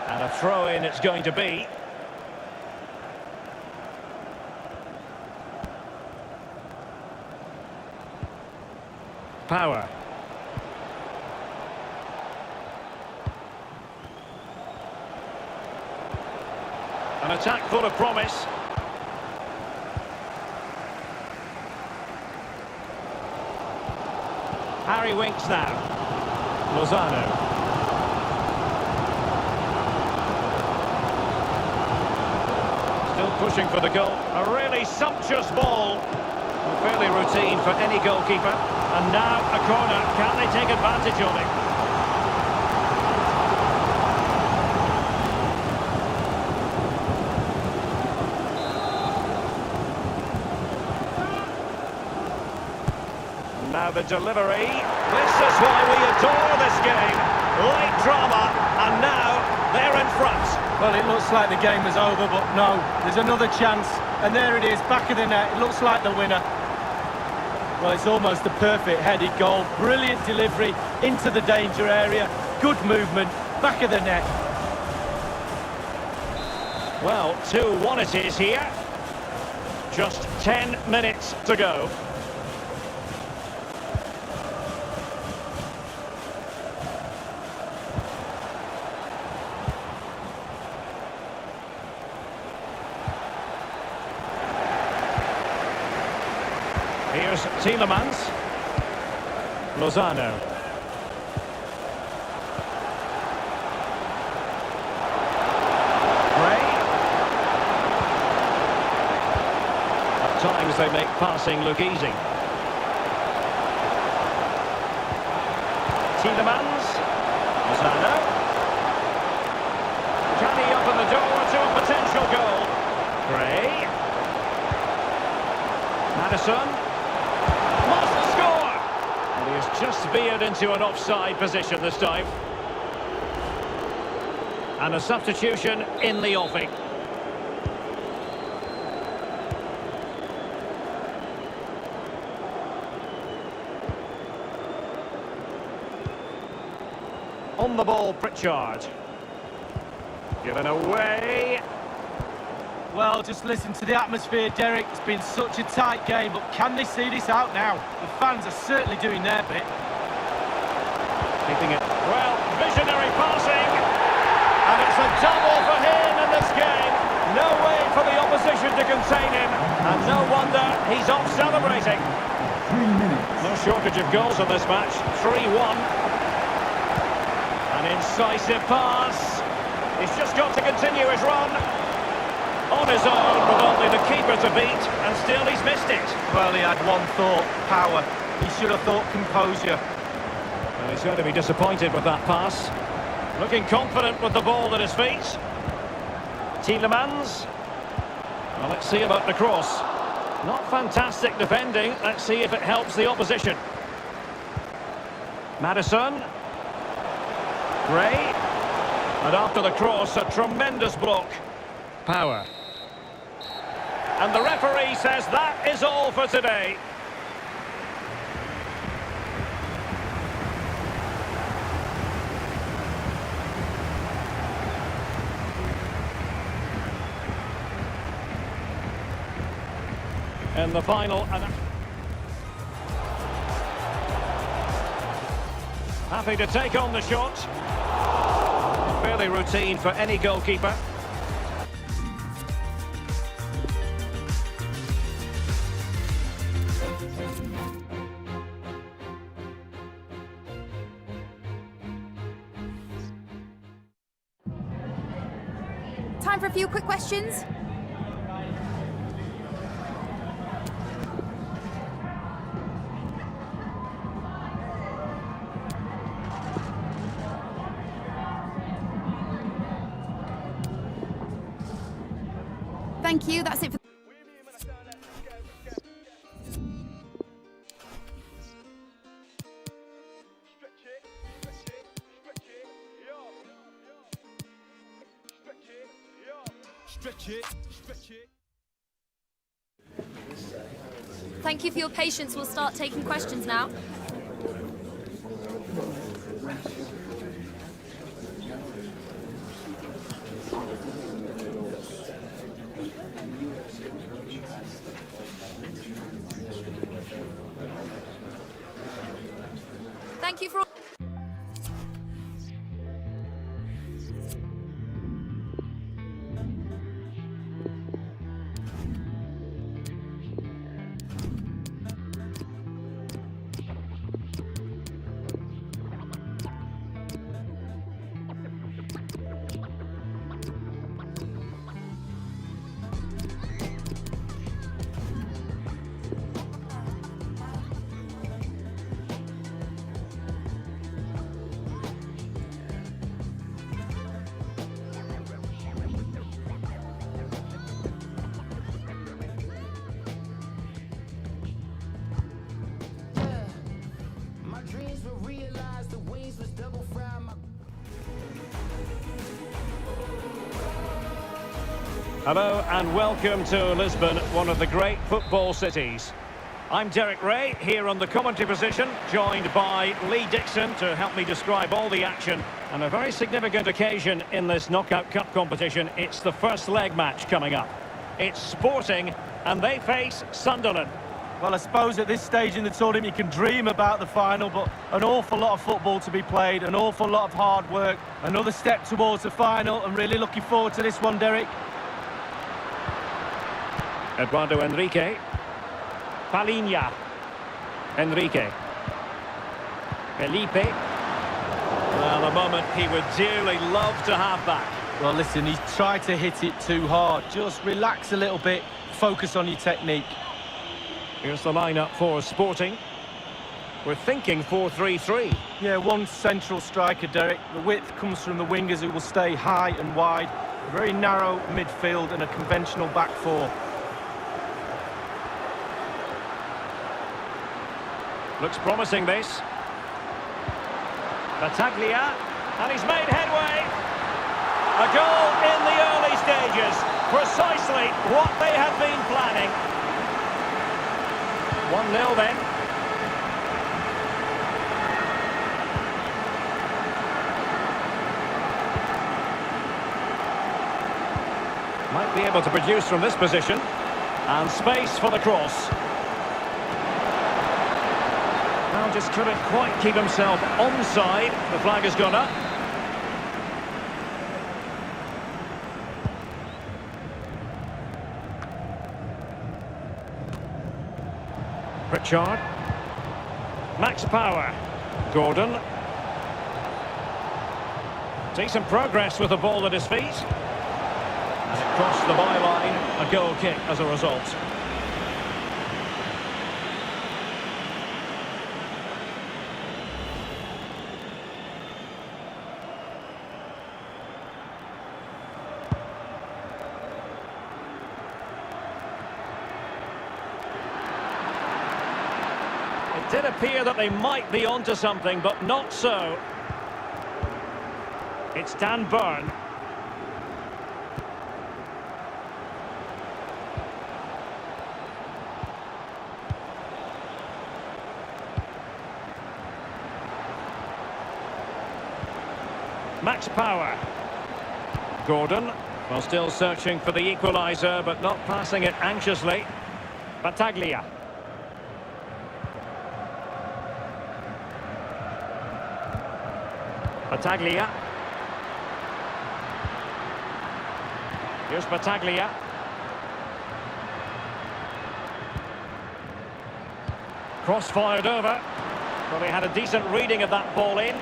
And a throw-in it's going to be. Power. An attack full of promise. Harry Winks now. Lozano. Still pushing for the goal. A really sumptuous ball. Fairly routine for any goalkeeper. And now a corner. Can they take advantage of it? Now the delivery. This is why we adore this game. Late drama, and now they're in front. Well, it looks like the game is over, but no, there's another chance, and there it is, back of the net. It looks like the winner. Well, it's almost a perfect headed goal. Brilliant delivery into the danger area. Good movement, back of the net. Well, 2-1 it is here. Just 10 minutes to go. Here's Tielemans. Lozano. Gray. At times they make passing look easy. Tielemans. Lozano. Can he open the door to a potential goal? Gray. Madison. Must score! And he has just veered into an offside position this time. And a substitution in the offing. On the ball, Pritchard. Given away. Well, just listen to the atmosphere, Derek. It's been such a tight game, but can they see this out now? The fans are certainly doing their bit. Keeping it. Well, visionary passing. And it's a double for him in this game. No way for the opposition to contain him. And no wonder he's off celebrating. 3 minutes. No shortage of goals in this match. 3-1. An incisive pass. He's just got to continue his run. On his own, with only the keeper to beat, and still he's missed it. Well, he had one thought, power. He should have thought composure. Well, he's going to be disappointed with that pass. Looking confident with the ball at his feet. Tielemans. Well, let's see about the cross. Not fantastic defending. Let's see if it helps the opposition. Madison. Gray. And after the cross, a tremendous block. Power. And the referee says that is all for today. And the final... Happy to take on the shot. Fairly routine for any goalkeeper. Time for a few quick questions. Thank you, that's it for... Thank you for your patience. We'll start taking questions now. Thank you for... Hello and welcome to Lisbon, one of the great football cities. I'm Derek Ray, here on the commentary position, joined by Lee Dixon to help me describe all the action. And a very significant occasion in this Knockout Cup competition. It's the first leg match coming up. It's Sporting, and they face Sunderland. Well, I suppose at this stage in the tournament you can dream about the final, but an awful lot of football to be played, an awful lot of hard work. Another step towards the final, and really looking forward to this one, Derek. Eduardo Enrique. Palinha. Enrique. Felipe. Well, a moment he would dearly love to have back. Well, listen, he's tried to hit it too hard. Just relax a little bit, focus on your technique. Here's the lineup for Sporting. We're thinking 4-3-3. Yeah, one central striker, Derek. The width comes from the wingers who will stay high and wide. A very narrow midfield and a conventional back four. Looks promising, this. Battaglia, and he's made headway. A goal in the early stages. Precisely what they have been planning. 1-0 then. Might be able to produce from this position. And space for the cross. Now just couldn't quite keep himself onside. The flag has gone up. Richard. Max Power. Gordon. Decent progress with the ball at his feet. And it crossed the byline. A goal kick as a result. It did appear that they might be onto something, but not so. It's Dan Burn. Max Power. Gordon, well, still searching for the equaliser, but not passing it anxiously. Battaglia. Battaglia. Here's Battaglia. Cross fired over. Well, they had a decent reading of that ball in.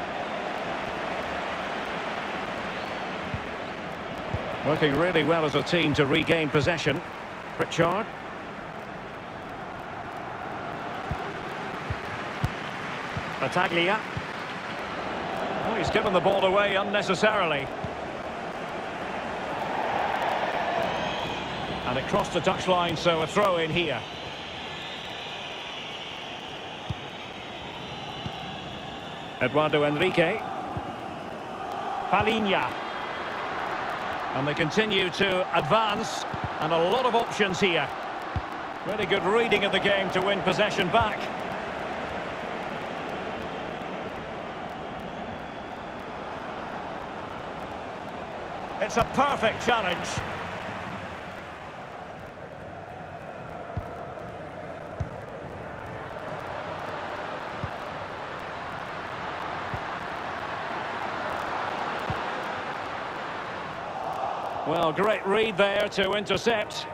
Working really well as a team to regain possession. Richard. Battaglia. Oh, he's given the ball away unnecessarily. And it crossed the touchline, so a throw in here. Eduardo Enrique. Palinha. And they continue to advance, and a lot of options here. Really good reading of the game to win possession back. It's a perfect challenge. Well, great read there to intercept.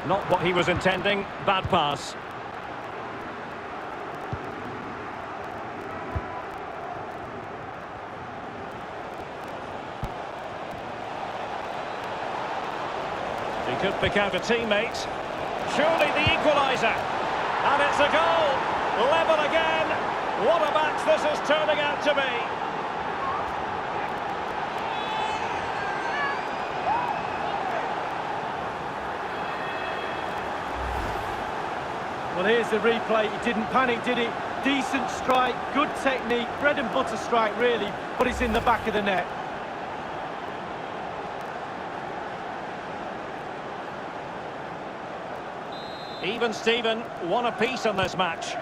Not what he was intending. Bad pass. He could pick out a teammate. Surely the equaliser. And it's a goal. Level again. What a match this is turning out to be. Well, here's the replay. He didn't panic, did he? Decent strike, good technique, bread and butter strike, really, but it's in the back of the net. Even Steven, one apiece on this match.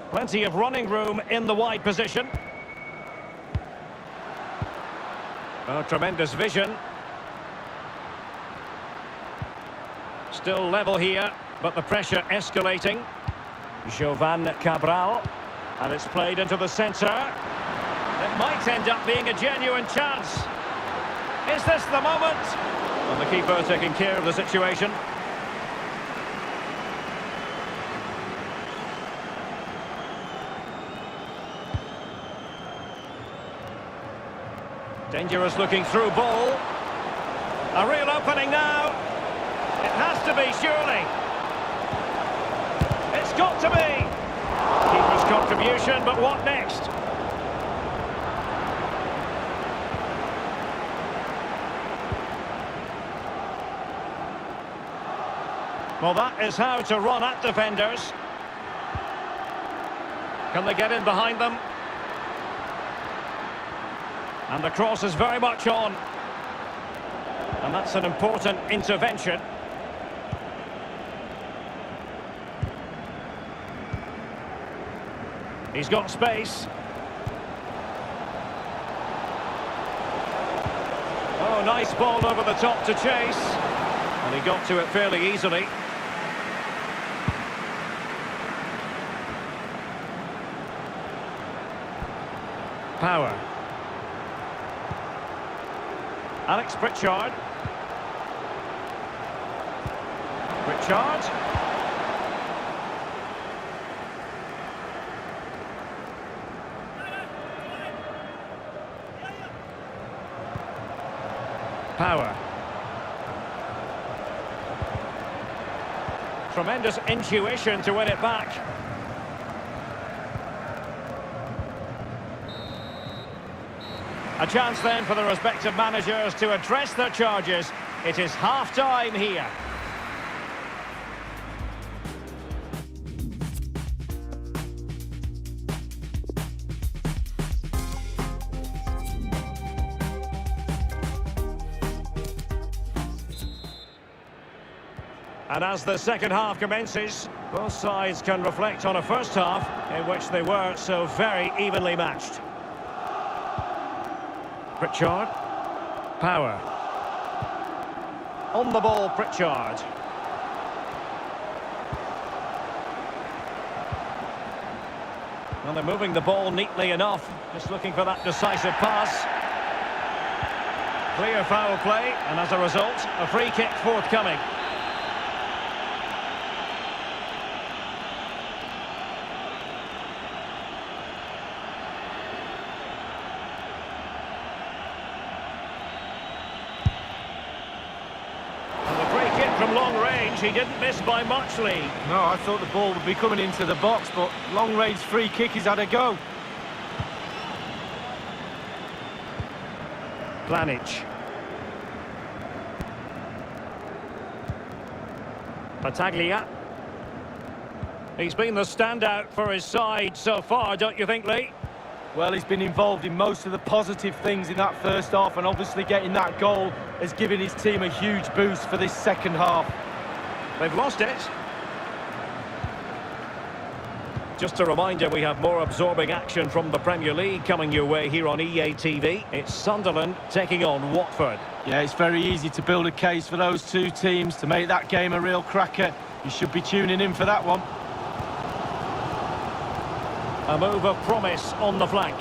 Plenty of running room in the wide position. Oh, tremendous vision. Still level here, but the pressure escalating. Jovan Cabral, and it's played into the centre. It might end up being a genuine chance. Is this the moment? And the keeper taking care of the situation. Dangerous looking through ball. A real opening now. It has to be, surely. It's got to be. Keeper's contribution, but what next? Well, that is how to run at defenders. Can they get in behind them? And the cross is very much on. And that's an important intervention. He's got space. Oh, nice ball over the top to chase. And he got to it fairly easily. Power. Alex Pritchard. Pritchard. Power. Tremendous intuition to win it back. A chance then for the respective managers to address their charges. It is half-time here. And as the second half commences, both sides can reflect on a first half in which they were so very evenly matched. Pritchard. Power. On the ball, Pritchard. Well, they're moving the ball neatly enough, just looking for that decisive pass. Clear foul play, and as a result, a free kick forthcoming. From long range, he didn't miss by much, Lee. No, I thought the ball would be coming into the box, but long-range free kick, he's had a go. Planic. Pataglia. He's been the standout for his side so far, don't you think, Lee? Well, he's been involved in most of the positive things in that first half, and obviously getting that goal has given his team a huge boost for this second half. They've lost it. Just a reminder, we have more absorbing action from the Premier League coming your way here on EA TV. It's Sunderland taking on Watford. Yeah, it's very easy to build a case for those two teams to make that game a real cracker. You should be tuning in for that one. A move of promise on the flank.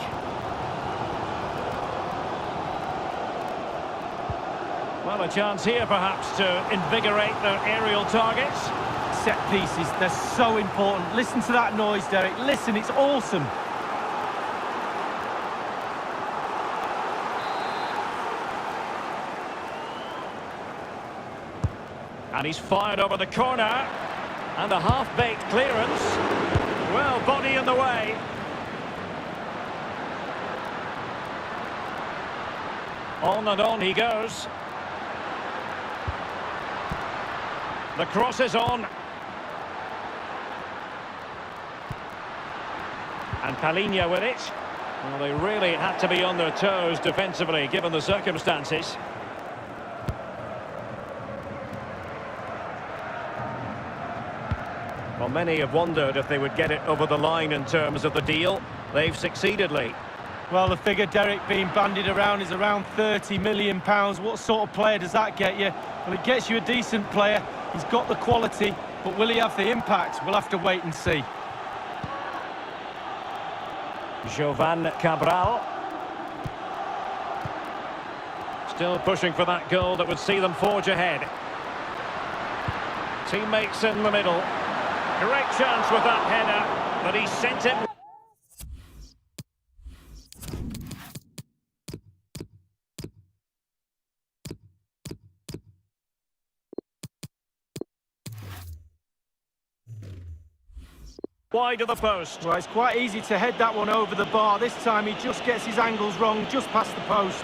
Well, a chance here perhaps to invigorate their aerial targets. Set pieces, they're so important. Listen to that noise, Derek. Listen, it's awesome. And he's fired over the corner. And a half-baked clearance. Well, body in the way. On and on he goes. The cross is on. And Palinha with it. Well, they really had to be on their toes defensively, given the circumstances. Well, many have wondered if they would get it over the line in terms of the deal. They've succeeded, Lee. Well, the figure, Derek, being bandied around is around £30 million. What sort of player does that get you? Well, it gets you a decent player. He's got the quality, but will he have the impact? We'll have to wait and see. Jovan Cabral. Still pushing for that goal that would see them forge ahead. Teammates in the middle. Great chance with that header, but he sent it. Wide of the post. Well, it's quite easy to head that one over the bar. This time he just gets his angles wrong, just past the post.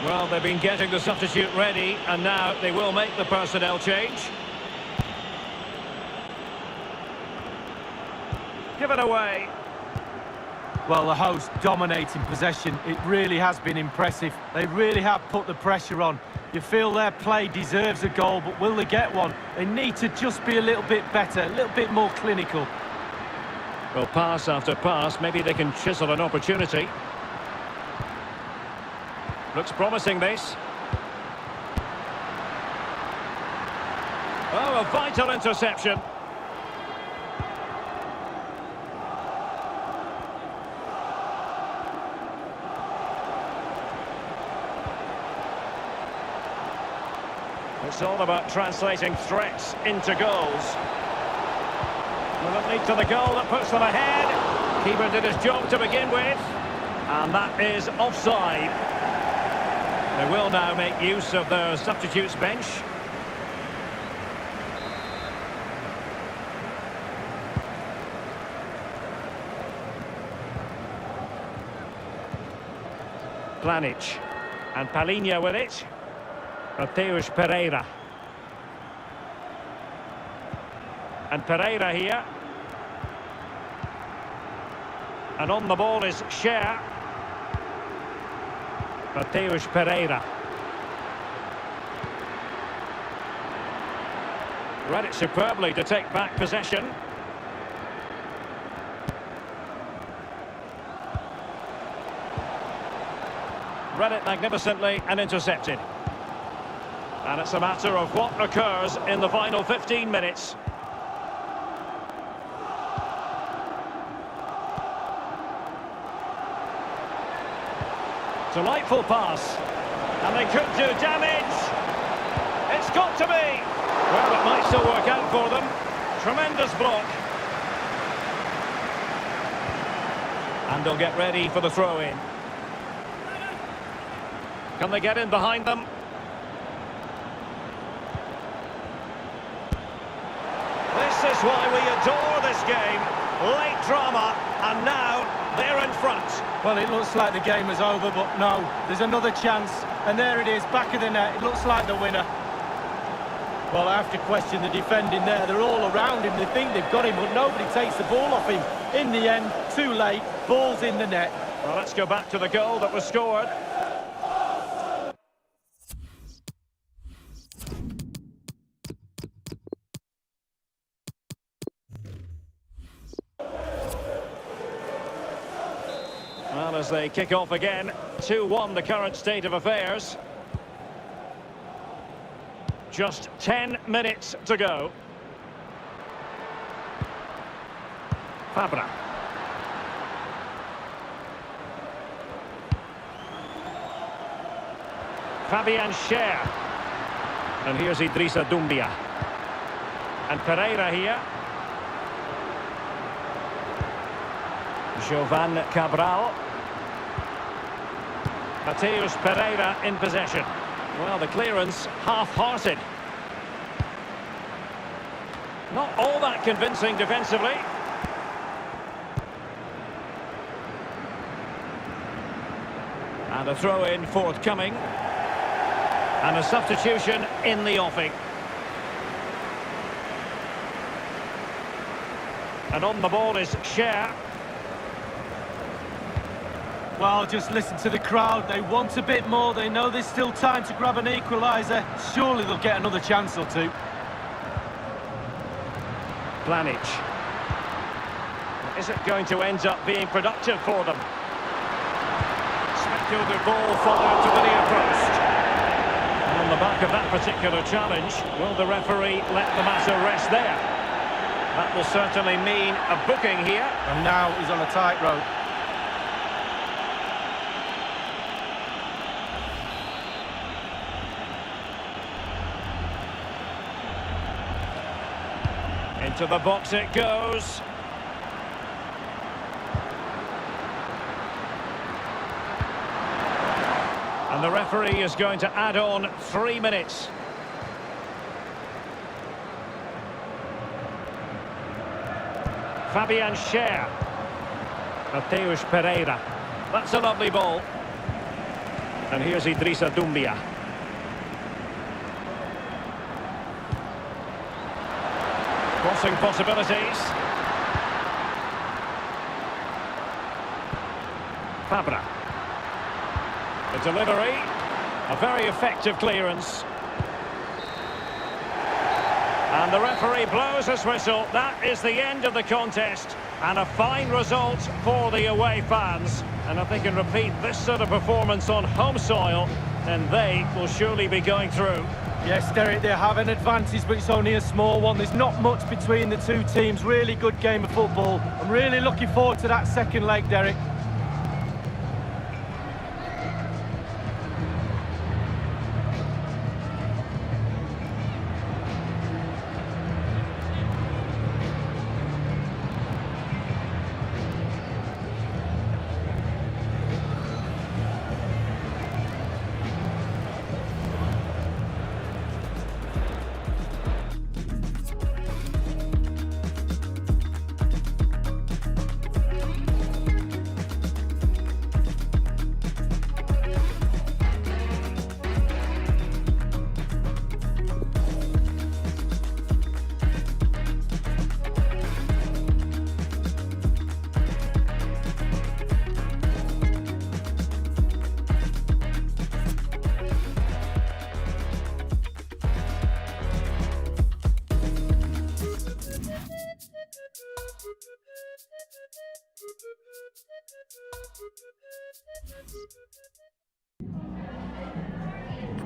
Well, they've been getting the substitute ready, and now they will make the personnel change. Give it away. Well, the host dominating possession. It really has been impressive. They really have put the pressure on. You feel their play deserves a goal, but will they get one? They need to just be a little bit better, a little bit more clinical. Well, pass after pass, maybe they can chisel an opportunity. Looks promising, this. Oh, a vital interception. It's all about translating threats into goals. Will it lead to the goal that puts them ahead? Keeper did his job to begin with, and that is offside. They will now make use of their substitutes bench. Planic, and Palinha with it. Mateus Pereira. And Pereira here. And on the ball is Scher. Mateus Pereira. Read it superbly to take back possession. Read it magnificently and intercepted. And it's a matter of what occurs in the final 15 minutes. Delightful pass. And they could do damage. It's got to be. Well, it might still work out for them. Tremendous block. And they'll get ready for the throw-in. Can they get in behind them? This is why we adore this game. Late drama, and now they're in front. Well, it looks like the game is over, but no, there's another chance. And there it is, back of the net. It looks like the winner. Well, I have to question the defending there. They're all around him. They think they've got him, but nobody takes the ball off him. In the end, too late. Ball's in the net. Well, let's go back to the goal that was scored. Well, as they kick off again, 2-1 the current state of affairs. Just 10 minutes to go. Fabra. Fabian Scher. And here's Idrissa Doumbia. And Pereira here. Jovan Cabral. Mateus Pereira in possession. Well, the clearance half-hearted. Not all that convincing defensively. And a throw-in forthcoming. And a substitution in the offing. And on the ball is Cher. Well, just listen to the crowd. They want a bit more. They know there's still time to grab an equaliser. Surely they'll get another chance or two. Planic. Is it going to end up being productive for them? Speculative ball followed to the near post. And on the back of that particular challenge, will the referee let the matter rest there? That will certainly mean a booking here. And now he's on a tightrope. Into the box it goes. And the referee is going to add on 3 minutes. Fabian Cher. Mateusz Pereira. That's a lovely ball. And here's Idrissa Doumbia. Crossing possibilities. Fabra. The delivery. A very effective clearance. And the referee blows his whistle. That is the end of the contest. And a fine result for the away fans. And if they can repeat this sort of performance on home soil, then they will surely be going through. Yes, Derek, they have an advantage, but it's only a small one. There's not much between the two teams. Really good game of football. I'm really looking forward to that second leg, Derek.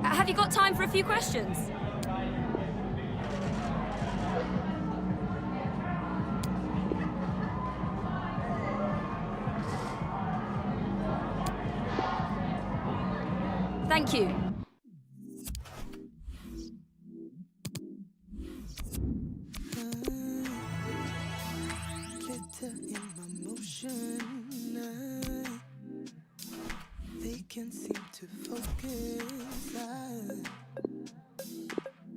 Have you got time for a few questions? Thank you. They can't seem to focus. I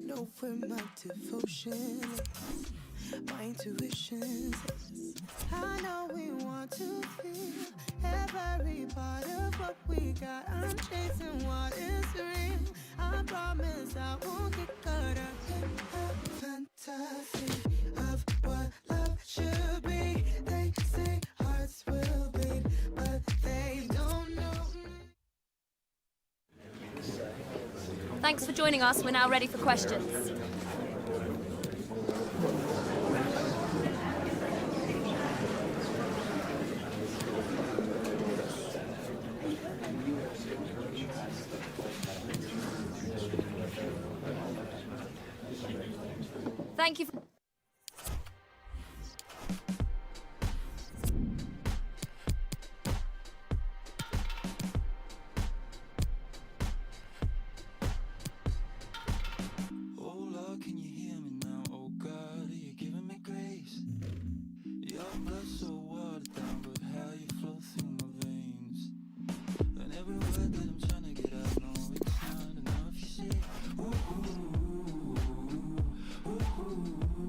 know where my devotion is, my intuition says I know we want to feel every part of what we got. I'm chasing what is real. I promise I won't get caught up in a fantasy of what love should be. They say hearts will beat, but they don't know. Thanks for joining us. We're now ready for questions. Thank you. Ooh, ooh, ooh, ooh, ooh.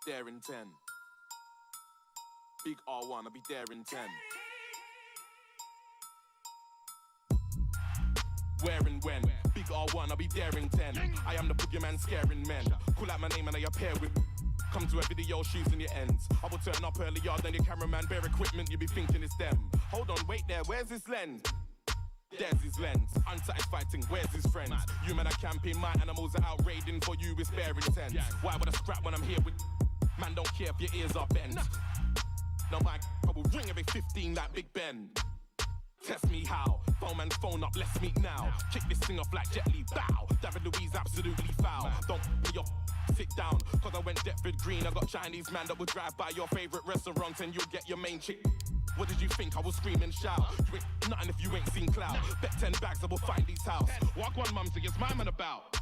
there in 10. Big R1, I'll be there in 10. Where and when? Big R1, I'll be there in 10. I am the boogeyman scaring men. Call out my name and I appear with. Come to a video shooting your ends. I will turn up earlier than your cameraman. Bare equipment, you be thinking it's them. Hold on, wait there, where's his lens? There's his lens. Unsatisfied thing, where's his friends? You men are camping, my animals are out raiding. For you, it's bare intent. Why would I scrap when I'm here with. Man, don't care if your ears are bent. No, my I will ring every 15 like Big Ben. Test me how. Phone man's phone up, let's meet now. Kick this thing off like Jet Li, bow. David Louise absolutely foul. Don't be your sit down, cause I went Deptford Green. I got Chinese man that would drive by your favorite restaurant and you'll get your main chick. What did you think? I will scream and shout. You ain't nothing if you ain't seen clout. Bet 10 bags I will find these house. Walk one mumsy, it's my man about.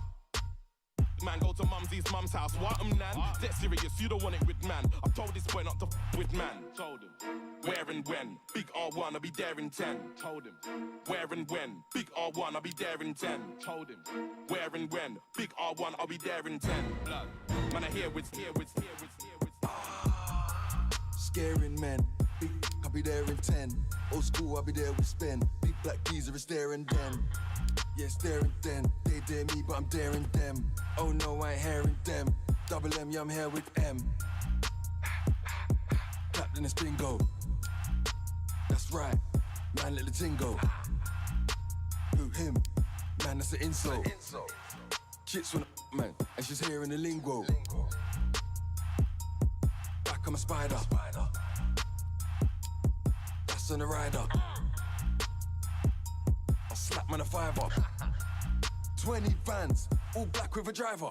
Man, go to mumsy's mum's house. What nan? Dead serious, you don't want it with man. I've told this boy not to with man. Told him. Where and when? Big R1, I'll be there in 10. Told him. Where and when? Big R1, I'll be there in 10. Told him. Where and when? Big R1, I'll be there in 10. Blood. Man, I hear what's here. Scaring men. Big, I'll be there in 10. Old school, I'll be there with Spen. Big black geezer is there and then. Yeah, it's there and then. They dare me, but I'm daring them. Oh no, I ain't hearing them. Double M, yeah, I'm here with M. Clapped in this bingo. That's right, man, let the ting go. Who, him? Man, that's an insult. Chits when man, and she's hearing the lingo. Back on my spider. That's on the rider. I'll slap man a fiver. 20 vans, all black with a driver.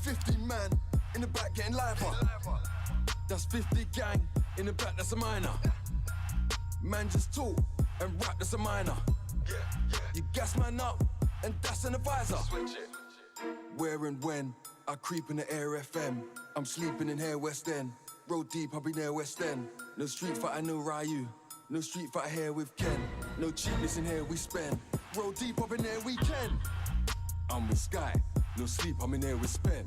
50 man in the back getting liver. That's 50 gang in the back, that's a minor. Man just talk and rap, that's a minor. You gas man up and that's an advisor. Where and when I creep in the air FM. I'm sleeping in here West End. Road deep, I'll be near West End. No street fighter, no Ryu. No street fighter here with Ken. No cheapness in here we spend. Roll deep up in there weekend. I'm with Sky. No sleep, I'm in there with Spen.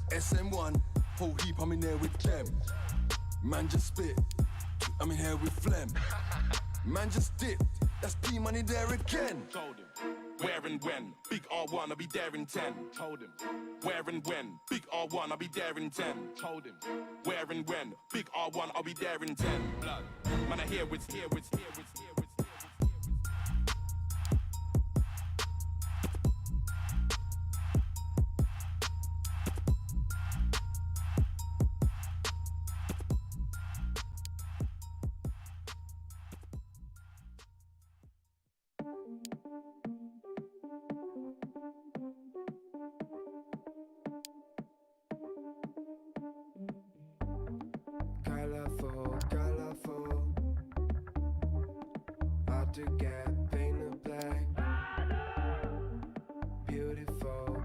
SM1, whole heap, I'm in there with them. Man just spit, I'm in here with phlegm. Man just dip, that's P money there again. Told him. Where and when? Big R1, I'll be there in 10. Told him. Where and when? Big R1, I'll be there in 10. Told him. Where and when? Big R1, I'll be there in 10. Blood. Man, I hear what's here. Colorful. Hard to get painted black. Beautiful.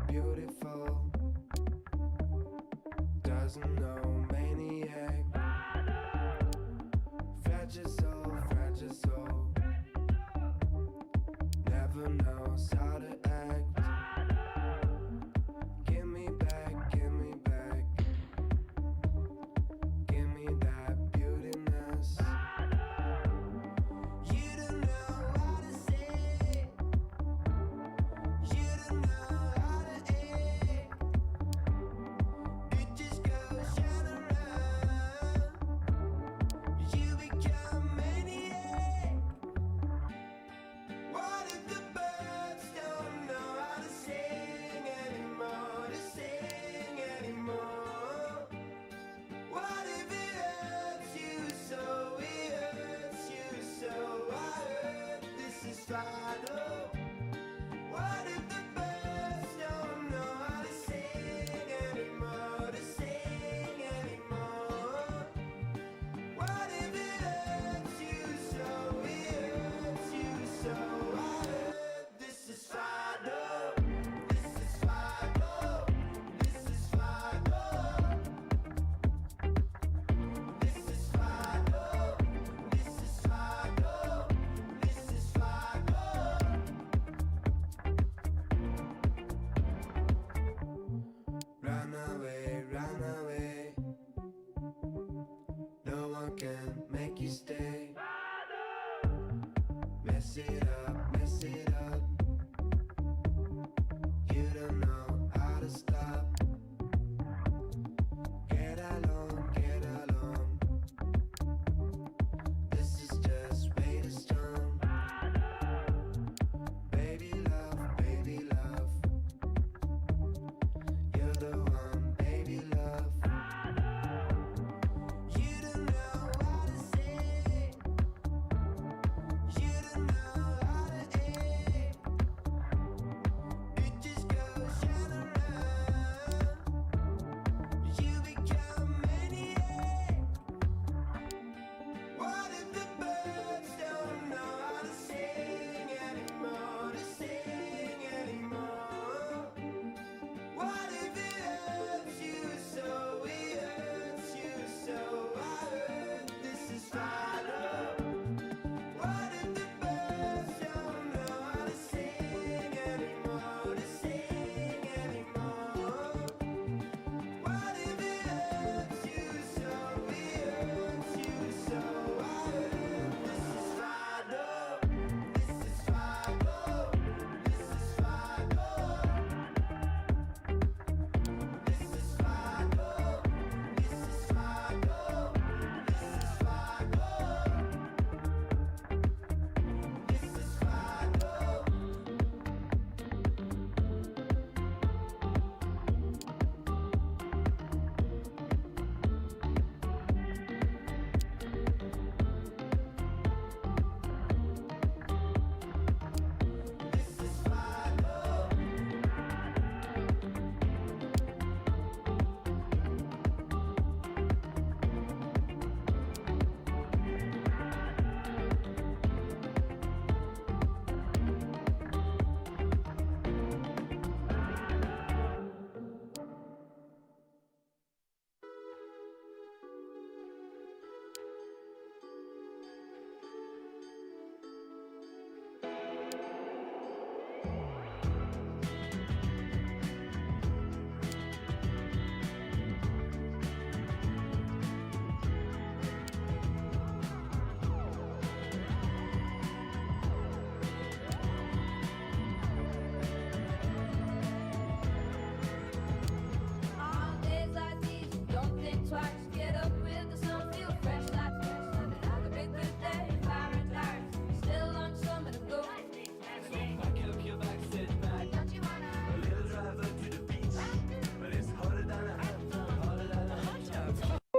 Doesn't know maniac. Fragile soul. Never knows how to act. Give me back. Give me that beautiness. You don't know how to say. You don't know how to act. It just goes shine around. You become can make you stay. Mess it up, mess it up. You don't know how to stop. Get along, get along. This is just way too strong. Baby love, baby love. You're the one, baby love. You don't know how to say. You don't know how to aim. It just goes round and round. You become maniac. What if the birds don't know how to sing anymore? To sing anymore? What if it hurts you so? It hurts you so. I heard this is final. What if the birds don't know how to sing anymore? To sing anymore? What if it hurts you so? It hurts you so. I heard this is final. This is final. This is final. This is final. This is final. This is final. On days like these, you don't think twice.